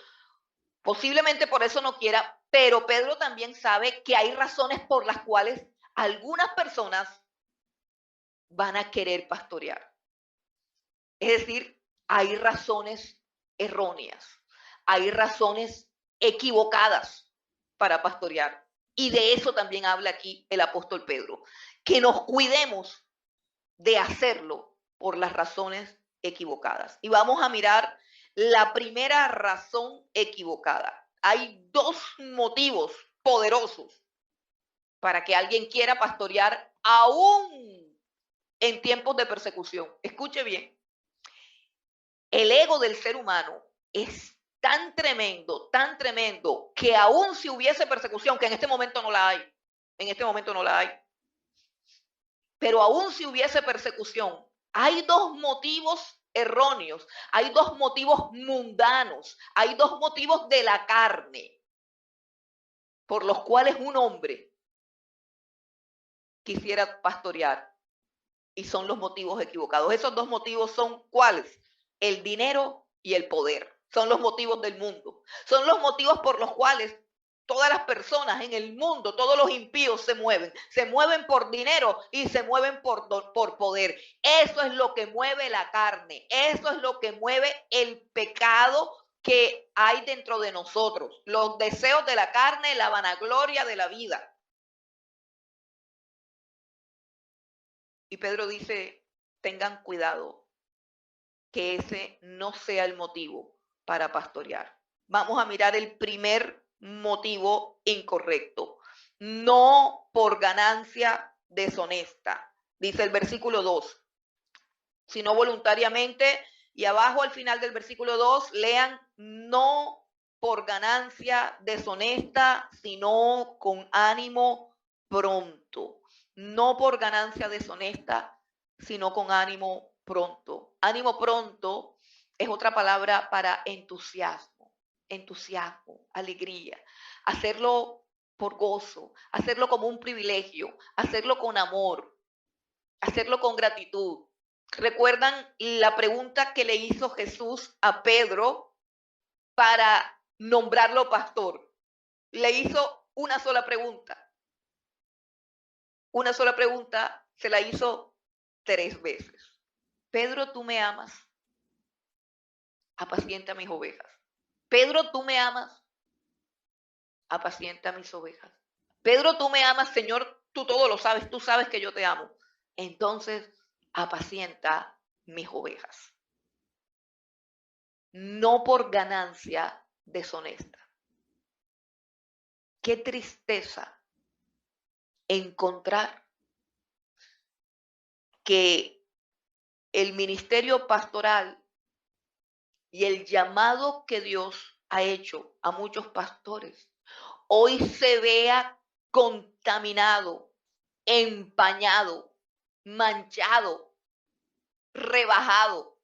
Posiblemente por eso no quiera, pero Pedro también sabe que hay razones por las cuales algunas personas van a querer pastorear. Es decir, hay razones erróneas, hay razones equivocadas para pastorear. Y de eso también habla aquí el apóstol Pedro, que nos cuidemos de hacerlo por las razones equivocadas. Y vamos a mirar la primera razón equivocada. Hay dos motivos poderosos para que alguien quiera pastorear aún en tiempos de persecución. Escuche bien. El ego del ser humano es tan tremendo, que aún si hubiese persecución, que en este momento no la hay, pero aún si hubiese persecución, hay dos motivos erróneos, hay dos motivos mundanos, hay dos motivos de la carne por los cuales un hombre quisiera pastorear, y son los motivos equivocados. Esos dos motivos son ¿cuáles? El dinero y el poder. Son los motivos del mundo. Son los motivos por los cuales todas las personas en el mundo, todos los impíos se mueven. Se mueven por dinero y se mueven por poder. Eso es lo que mueve la carne. Eso es lo que mueve el pecado que hay dentro de nosotros. Los deseos de la carne, la vanagloria de la vida. Y Pedro dice, tengan cuidado que ese no sea el motivo para pastorear. Vamos a mirar el primer motivo incorrecto. No por ganancia deshonesta, dice el versículo 2, sino voluntariamente. Y abajo al final del versículo 2, lean, no por ganancia deshonesta, sino con ánimo pronto. No por ganancia deshonesta, sino con ánimo pronto. Ánimo pronto es otra palabra para entusiasmo, alegría. Hacerlo por gozo, hacerlo como un privilegio, hacerlo con amor, hacerlo con gratitud. ¿Recuerdan la pregunta que le hizo Jesús a Pedro para nombrarlo pastor? Le hizo una sola pregunta. Una sola pregunta se la hizo 3 veces. Pedro, ¿tú me amas? Apacienta mis ovejas. Pedro, ¿tú me amas? Apacienta mis ovejas. Pedro, ¿tú me amas? Señor, tú todo lo sabes, tú sabes que yo te amo. Entonces, apacienta mis ovejas. No por ganancia deshonesta. Qué tristeza encontrar que el ministerio pastoral y el llamado que Dios ha hecho a muchos pastores hoy se vea contaminado, empañado, manchado, rebajado,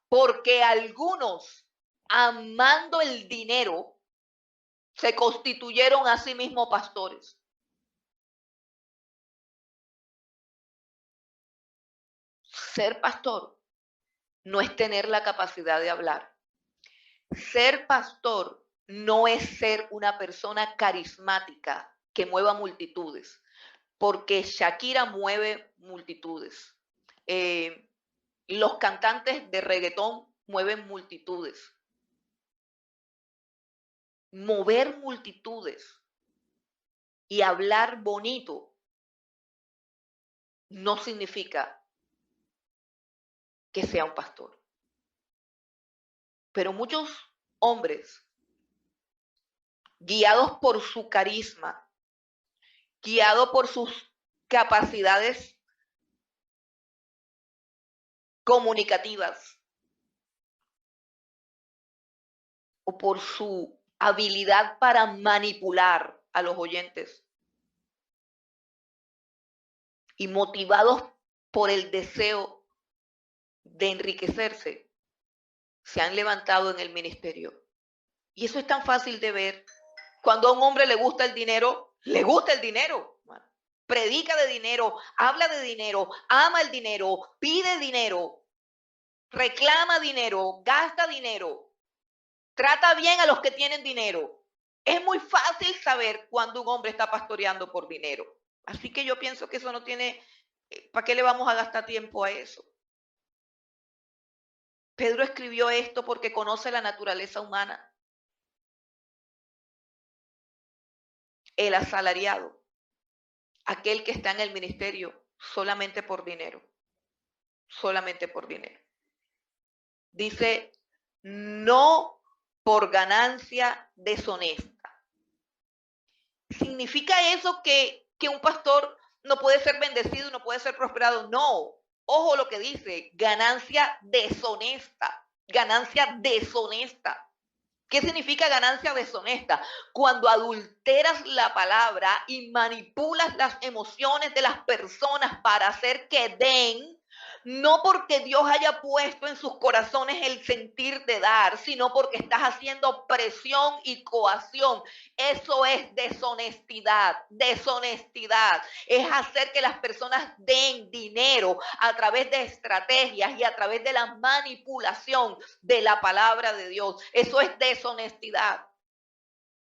porque algunos, amando el dinero, se constituyeron a sí mismos pastores. Ser pastor no es tener la capacidad de hablar. Ser pastor no es ser una persona carismática que mueva multitudes, porque Shakira mueve multitudes. Los cantantes de reggaetón mueven multitudes. Mover multitudes y hablar bonito no significa que sea un pastor. Pero muchos hombres, guiados por su carisma, guiados por sus capacidades comunicativas o por su habilidad para manipular a los oyentes y motivados por el deseo de enriquecerse, se han levantado en el ministerio Y eso es tan fácil de ver. Cuando a un hombre le gusta el dinero, le gusta el dinero. Predica de dinero, habla de dinero, ama el dinero, pide dinero, reclama dinero, gasta dinero, trata bien a los que tienen dinero. Es muy fácil saber cuando un hombre está pastoreando por dinero. Así que yo pienso que eso no tiene, ¿para qué le vamos a gastar tiempo a eso? Pedro escribió esto porque conoce la naturaleza humana. El asalariado, aquel que está en el ministerio solamente por dinero, solamente por dinero. Dice, no por ganancia deshonesta. ¿Significa eso que un pastor no puede ser bendecido, no puede ser prosperado? No. Ojo lo que dice, ganancia deshonesta, ganancia deshonesta. ¿Qué significa ganancia deshonesta? Cuando adulteras la palabra y manipulas las emociones de las personas para hacer que den, no porque Dios haya puesto en sus corazones el sentir de dar, sino porque estás haciendo presión y coacción. Eso es deshonestidad. Deshonestidad es hacer que las personas den dinero a través de estrategias y a través de la manipulación de la palabra de Dios. Eso es deshonestidad.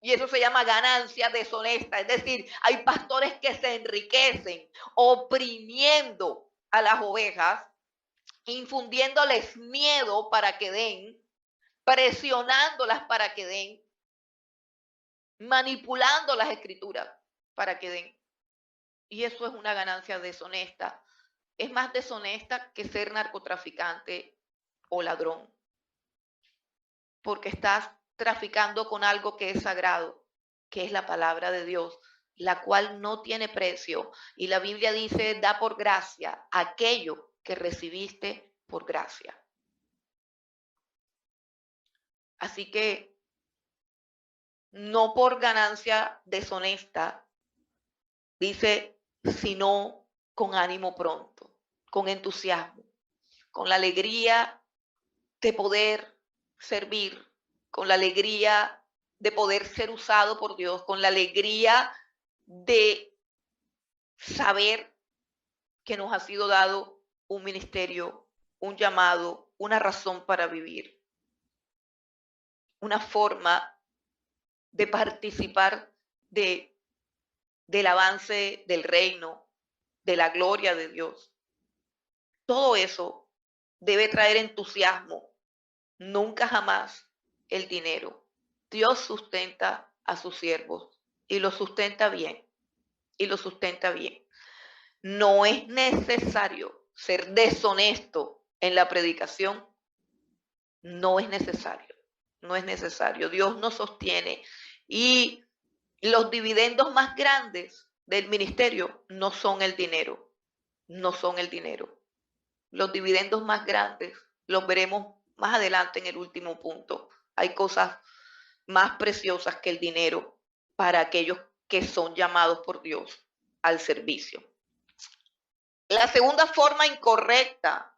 Y eso se llama ganancia deshonesta. Es decir, hay pastores que se enriquecen oprimiendo a las ovejas, infundiéndoles miedo para que den, presionándolas para que den, manipulando las escrituras para que den. Y eso es una ganancia deshonesta. Es más deshonesta que ser narcotraficante o ladrón, porque estás traficando con algo que es sagrado, que es la palabra de Dios, la cual no tiene precio. Y la Biblia dice, da por gracia aquello que recibiste por gracia. Así que no por ganancia deshonesta, dice, sino con ánimo pronto, con entusiasmo, con la alegría de poder servir, con la alegría de poder ser usado por Dios, con la alegría de saber que nos ha sido dado un ministerio, un llamado, una razón para vivir, una forma de participar del avance del reino, de la gloria de Dios. Todo eso debe traer entusiasmo, nunca jamás el dinero. Dios sustenta a sus siervos y lo sustenta bien, y lo sustenta bien. No es necesario ser deshonesto en la predicación, no es necesario, no es necesario. Dios nos sostiene y los dividendos más grandes del ministerio no son el dinero, no son el dinero. Los dividendos más grandes los veremos más adelante en el último punto. Hay cosas más preciosas que el dinero para aquellos que son llamados por Dios al servicio. La segunda forma incorrecta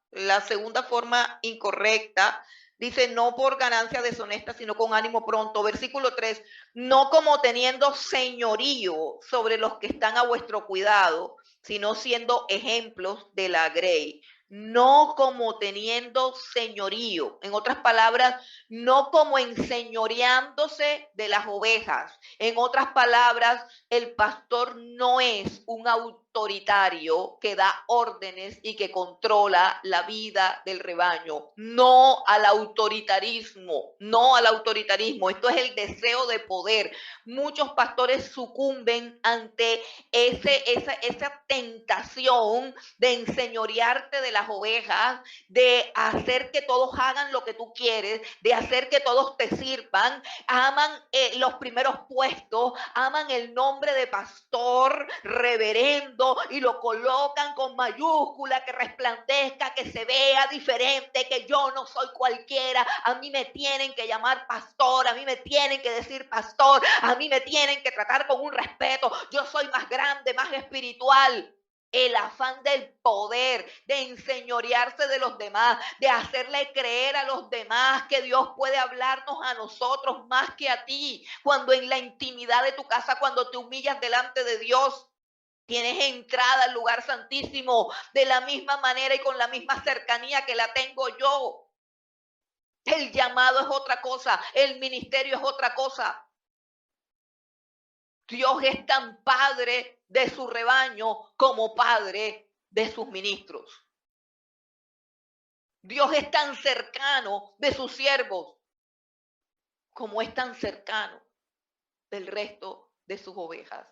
dice no por ganancia deshonesta, sino con ánimo pronto. Versículo 3, no como teniendo señorío sobre los que están a vuestro cuidado, sino siendo ejemplos de la grey. No como teniendo señorío. En otras palabras, no como enseñoreándose de las ovejas. En otras palabras, el pastor no es un autoritario que da órdenes y que controla la vida del rebaño. No al autoritarismo, no al autoritarismo. Esto es el deseo de poder. Muchos pastores sucumben ante esa tentación de enseñorearte de las ovejas, de hacer que todos hagan lo que tú quieres, de hacer que todos te sirvan. Aman los primeros puestos, aman el nombre de pastor, reverendo, y lo colocan con mayúscula, que resplandezca, que se vea diferente, que yo no soy cualquiera. A mí me tienen que llamar pastor, a mí me tienen que decir pastor, a mí me tienen que tratar con un respeto. Yo soy más grande, más espiritual. el afán del poder, de enseñorearse de los demás, de hacerle creer a los demás que Dios puede hablarnos a nosotros más que a ti, cuando en la intimidad de tu casa, cuando te humillas delante de Dios, tienes entrada al lugar santísimo de la misma manera y con la misma cercanía que la tengo yo. El llamado es otra cosa, el ministerio es otra cosa. Dios es tan padre de su rebaño como padre de sus ministros. Dios es tan cercano de sus siervos como es tan cercano del resto de sus ovejas.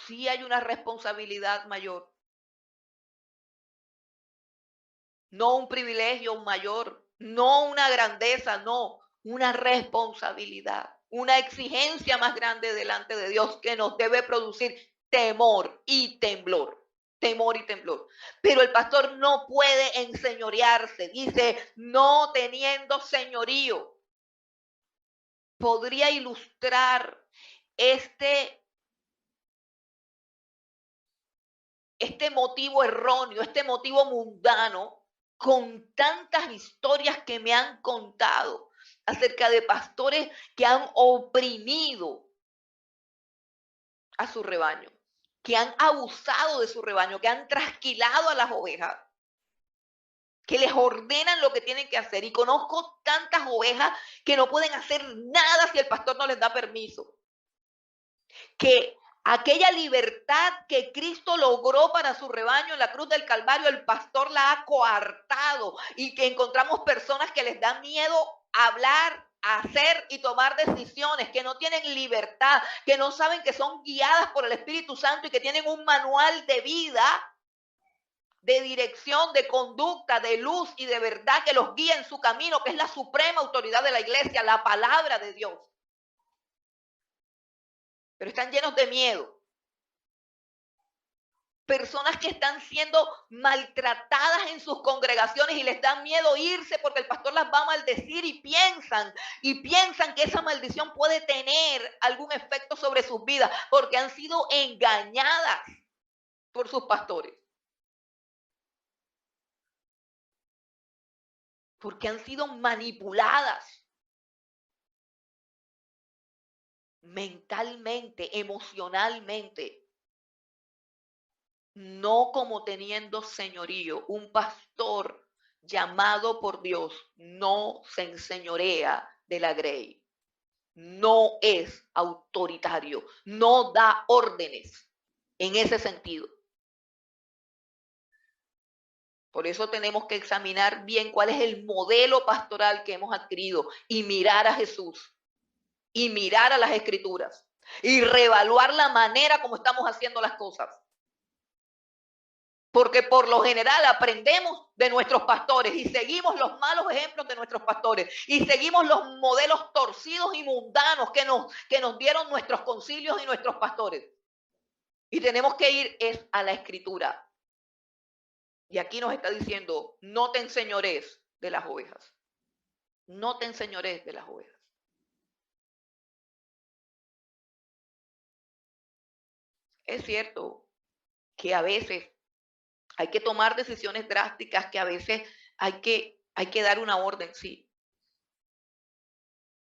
Sí hay una responsabilidad mayor, no un privilegio mayor, no una grandeza, no, una responsabilidad, una exigencia más grande delante de Dios que nos debe producir temor y temblor. Temor y temblor. Pero el pastor no puede enseñorearse, dice, no teniendo señorío. Podría ilustrar este motivo erróneo, este motivo mundano, con tantas historias que me han contado acerca de pastores que han oprimido a su rebaño, que han abusado de su rebaño, que han trasquilado a las ovejas, que les ordenan lo que tienen que hacer. Y conozco tantas ovejas que no pueden hacer nada si el pastor no les da permiso. Que aquella libertad que Cristo logró para su rebaño en la cruz del Calvario, el pastor la ha coartado, y que encontramos personas que les da miedo hablar, hacer y tomar decisiones, que no tienen libertad, que no saben que son guiadas por el Espíritu Santo y que tienen un manual de vida, de dirección, de conducta, de luz y de verdad que los guía en su camino, que es la suprema autoridad de la iglesia, la palabra de Dios. Pero están llenos de miedo. Personas que están siendo maltratadas en sus congregaciones y les dan miedo irse porque el pastor las va a maldecir, y piensan que esa maldición puede tener algún efecto sobre sus vidas porque han sido engañadas por sus pastores. Porque han sido manipuladas mentalmente, emocionalmente. No como teniendo señorío. Un pastor llamado por Dios no se enseñorea de la grey. No es autoritario, no da órdenes en ese sentido. Por eso tenemos que examinar bien cuál es el modelo pastoral que hemos adquirido y mirar a Jesús y mirar a las Escrituras y reevaluar la manera como estamos haciendo las cosas. Porque por lo general aprendemos de nuestros pastores y seguimos los malos ejemplos de nuestros pastores y seguimos los modelos torcidos y mundanos que nos dieron nuestros concilios y nuestros pastores. Y tenemos que ir a la Escritura. Y aquí nos está diciendo, no te enseñores de las ovejas. No te enseñores de las ovejas. Es cierto que a veces hay que tomar decisiones drásticas, que a veces hay que dar una orden, sí.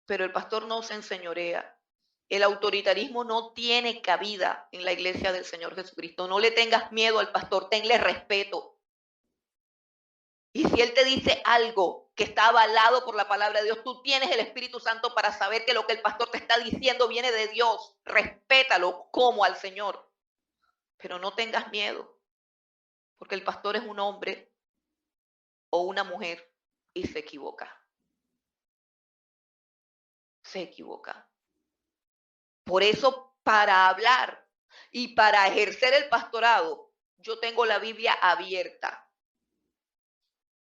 Pero el pastor no se enseñorea. El autoritarismo no tiene cabida en la iglesia del Señor Jesucristo. No le tengas miedo al pastor, tenle respeto. Y si él te dice algo que está avalado por la palabra de Dios, tú tienes el Espíritu Santo para saber que lo que el pastor te está diciendo viene de Dios. Respétalo como al Señor. Pero no tengas miedo, porque el pastor es un hombre o una mujer y se equivoca. Se equivoca. Por eso, para hablar y para ejercer el pastorado, yo tengo la Biblia abierta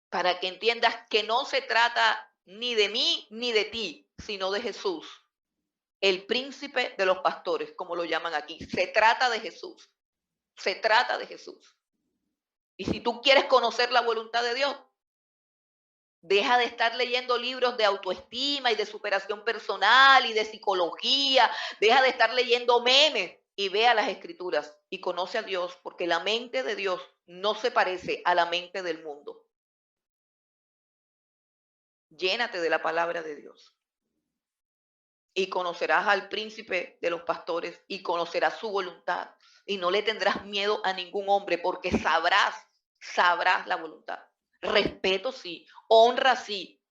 para que entiendas que no se trata ni de mí ni de ti, sino de Jesús, el príncipe de los pastores, como lo llaman aquí. Se trata de Jesús. Se trata de Jesús. Y si tú quieres conocer la voluntad de Dios, Deja de estar leyendo libros de autoestima y de superación personal y de psicología. Deja de estar leyendo memes y ve a las escrituras y conoce a Dios, porque la mente de Dios no se parece a la mente del mundo. Llénate de la palabra de Dios y conocerás al príncipe de los pastores y conocerás su voluntad y no le tendrás miedo a ningún hombre porque sabrás la voluntad. Respeto sí, honra sí,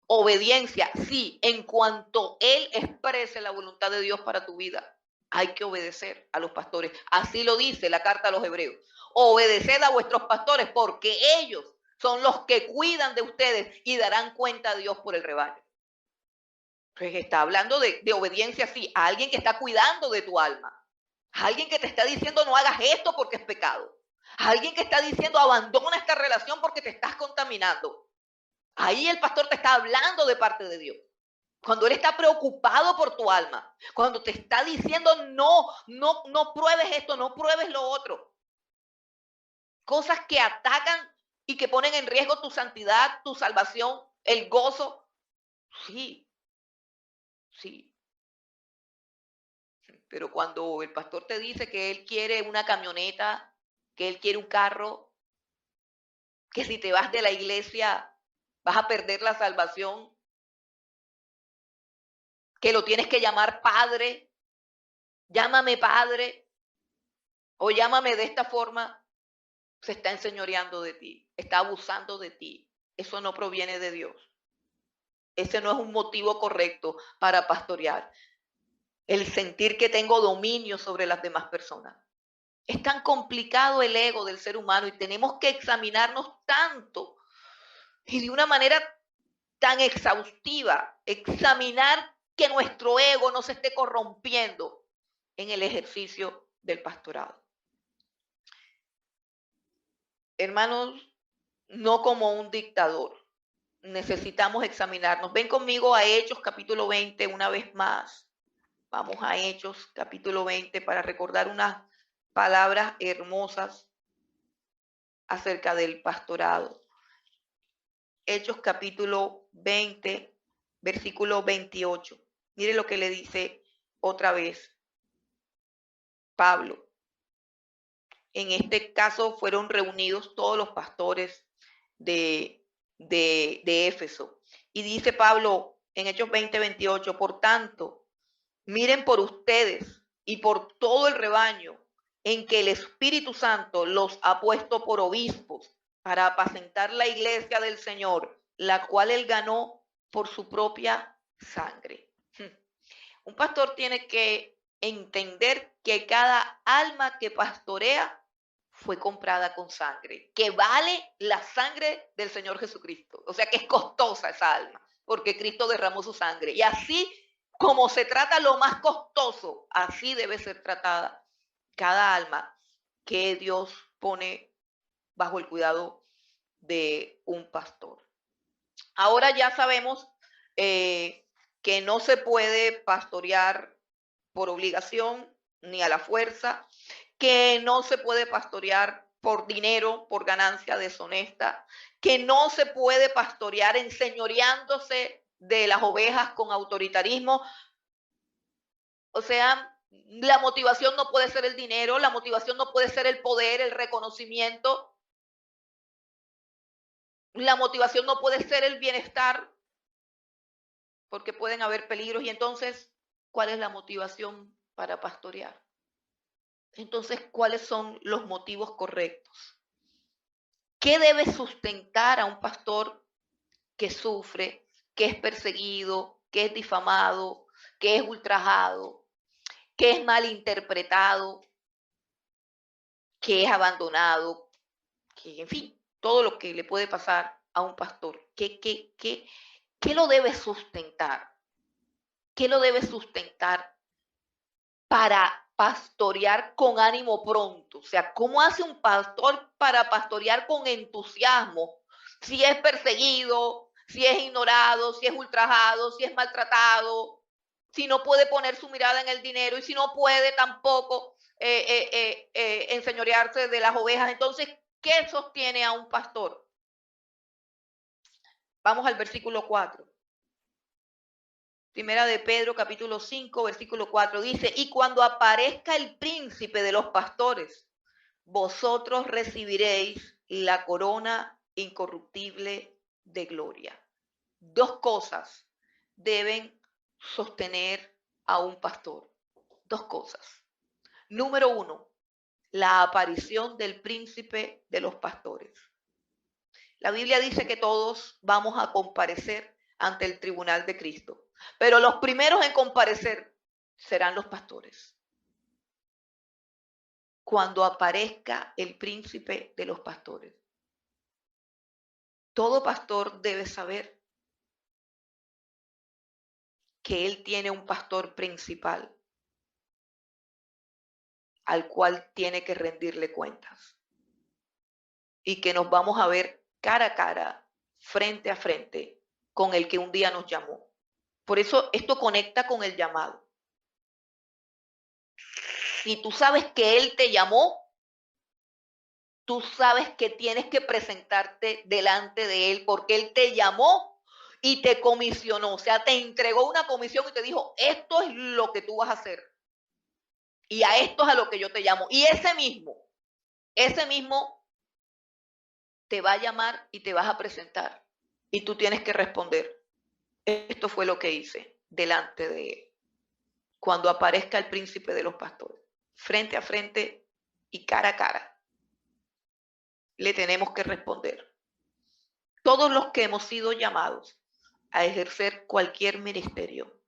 obediencia sí, en cuanto él exprese la voluntad de Dios para tu vida. Hay que obedecer a los pastores. Así lo dice la carta a los hebreos. Obedeced a vuestros pastores porque ellos son los que cuidan de ustedes y darán cuenta a Dios por el rebaño. Pues está hablando de obediencia, sí, a alguien que está cuidando de tu alma. A alguien que te está diciendo no hagas esto porque es pecado. A alguien que está diciendo abandona esta relación porque te estás contaminando. Ahí el pastor te está hablando de parte de Dios. Cuando él está preocupado por tu alma, cuando te está diciendo no pruebes esto, no pruebes lo otro. Cosas que atacan y que ponen en riesgo tu santidad, tu salvación, el gozo. Sí, sí. Pero cuando el pastor te dice que él quiere una camioneta, que él quiere un carro, que si te vas de la iglesia vas a perder la salvación, que lo tienes que llamar padre, llámame padre o llámame de esta forma, se está enseñoreando de ti, está abusando de ti. Eso no proviene de Dios. Ese no es un motivo correcto para pastorear. El sentir que tengo dominio sobre las demás personas. Es tan complicado el ego del ser humano y tenemos que examinarnos tanto y de una manera tan exhaustiva, examinar que nuestro ego no se esté corrompiendo en el ejercicio del pastorado. Hermanos, no como un dictador. Necesitamos examinarnos. Ven conmigo a Hechos capítulo 20 una vez más. Vamos a Hechos capítulo 20 para recordar unas palabras hermosas acerca del pastorado. Hechos capítulo 20, versículo 28. Mire lo que le dice otra vez Pablo. En este caso fueron reunidos todos los pastores de Éfeso. Y dice Pablo en Hechos 20, 28, por tanto, miren por ustedes y por todo el rebaño en que el Espíritu Santo los ha puesto por obispos para apacentar la iglesia del Señor, la cual él ganó por su propia sangre. Un pastor tiene que entender que cada alma que pastorea fue comprada con sangre, que vale la sangre del Señor Jesucristo. O sea que es costosa esa alma, porque Cristo derramó su sangre. Y así como se trata lo más costoso, así debe ser tratada cada alma que Dios pone bajo el cuidado de un pastor. Ahora ya sabemos que no se puede pastorear por obligación ni a la fuerza, que no se puede pastorear por dinero, por ganancia deshonesta, que no se puede pastorear enseñoreándose de las ovejas con autoritarismo. O sea, la motivación no puede ser el dinero, la motivación no puede ser el poder, el reconocimiento, la motivación no puede ser el bienestar, porque pueden haber peligros. Y entonces, ¿cuál es la motivación para pastorear? Entonces, ¿cuáles son los motivos correctos? ¿Qué debe sustentar a un pastor que sufre, que es perseguido, que es difamado, que es ultrajado, que es malinterpretado, que es abandonado, que en fin, todo lo que le puede pasar a un pastor? ¿Qué lo debe sustentar? ¿Qué lo debe sustentar para pastorear con ánimo pronto? O sea, ¿cómo hace un pastor para pastorear con entusiasmo si es perseguido, si es ignorado, si es ultrajado, si es maltratado, si no puede poner su mirada en el dinero y si no puede tampoco enseñorearse de las ovejas? Entonces, ¿qué sostiene a un pastor? Vamos al versículo 4. Primera de Pedro, capítulo 5, versículo 4, dice, y cuando aparezca el príncipe de los pastores, vosotros recibiréis la corona incorruptible de gloria. Dos cosas deben sostener a un pastor. Dos cosas. Número uno, la aparición del príncipe de los pastores. La Biblia dice que todos vamos a comparecer ante el tribunal de Cristo. Pero los primeros en comparecer serán los pastores. Cuando aparezca el príncipe de los pastores. Todo pastor debe saber que él tiene un pastor principal al cual tiene que rendirle cuentas. Y que nos vamos a ver cara a cara, frente a frente, con el que un día nos llamó. Por eso esto conecta con el llamado. Si tú sabes que Él te llamó, tú sabes que tienes que presentarte delante de Él porque Él te llamó y te comisionó. O sea, te entregó una comisión y te dijo, esto es lo que tú vas a hacer. Y a esto es a lo que yo te llamo. Y ese mismo te va a llamar y te vas a presentar. Y tú tienes que responder. Esto fue lo que hice delante de Él. Cuando aparezca el príncipe de los pastores, frente a frente y cara a cara, le tenemos que responder. Todos los que hemos sido llamados a ejercer cualquier ministerio,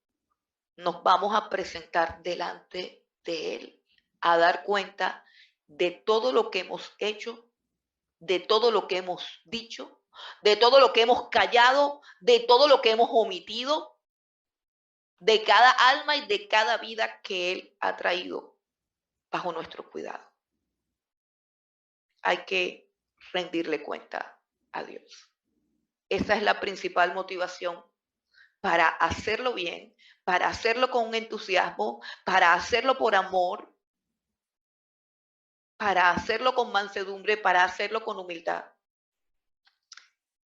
nos vamos a presentar delante de Él, a dar cuenta de todo lo que hemos hecho, de todo lo que hemos dicho, de todo lo que hemos callado, de todo lo que hemos omitido, de cada alma y de cada vida que Él ha traído bajo nuestro cuidado. Hay que rendirle cuenta a Dios. Esa es la principal motivación para hacerlo bien, para hacerlo con entusiasmo, para hacerlo por amor, para hacerlo con mansedumbre, para hacerlo con humildad.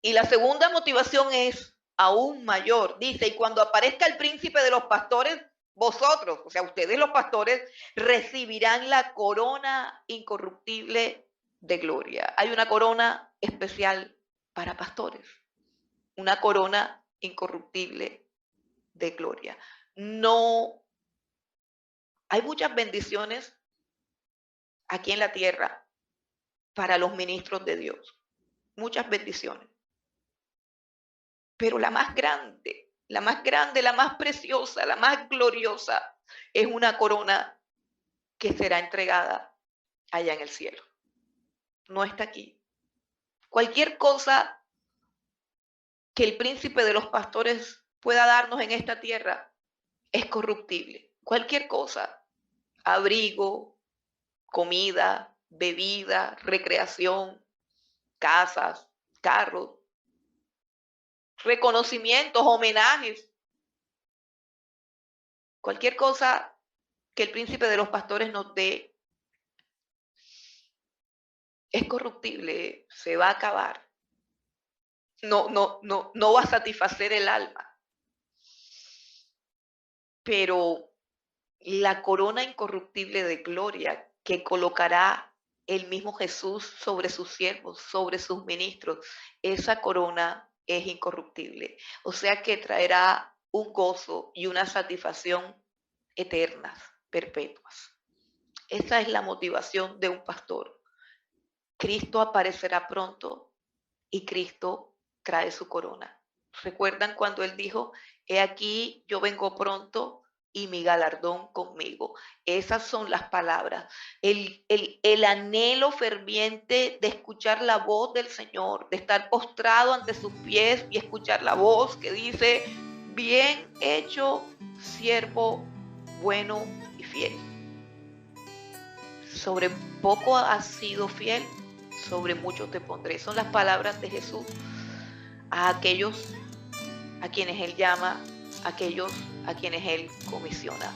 Y la segunda motivación es aún mayor. Dice, y cuando aparezca el príncipe de los pastores, vosotros, o sea, ustedes los pastores, recibirán la corona incorruptible de gloria. Hay una corona especial para pastores, una corona incorruptible de gloria. No, hay muchas bendiciones aquí en la tierra para los ministros de Dios, muchas bendiciones. Pero la más grande, la más preciosa, la más gloriosa, es una corona que será entregada allá en el cielo. No está aquí. Cualquier cosa que el príncipe de los pastores pueda darnos en esta tierra es corruptible. Cualquier cosa, abrigo, comida, bebida, recreación, casas, carros, reconocimientos, homenajes. Cualquier cosa que el príncipe de los pastores nos dé es corruptible, se va a acabar. No va a satisfacer el alma. Pero la corona incorruptible de gloria que colocará el mismo Jesús sobre sus siervos, sobre sus ministros, esa corona es incorruptible. O sea que traerá un gozo y una satisfacción eternas, perpetuas. Esa es la motivación de un pastor. Cristo aparecerá pronto y Cristo trae su corona. ¿Recuerdan cuando Él dijo, he aquí, yo vengo pronto y mi galardón conmigo? Esas son las palabras. El anhelo ferviente de escuchar la voz del Señor, de estar postrado ante sus pies y escuchar la voz que dice, bien hecho, siervo bueno y fiel. Sobre poco has sido fiel, sobre mucho te pondré. Son las palabras de Jesús a aquellos a quienes Él llama, a aquellos a quienes Él comisiona.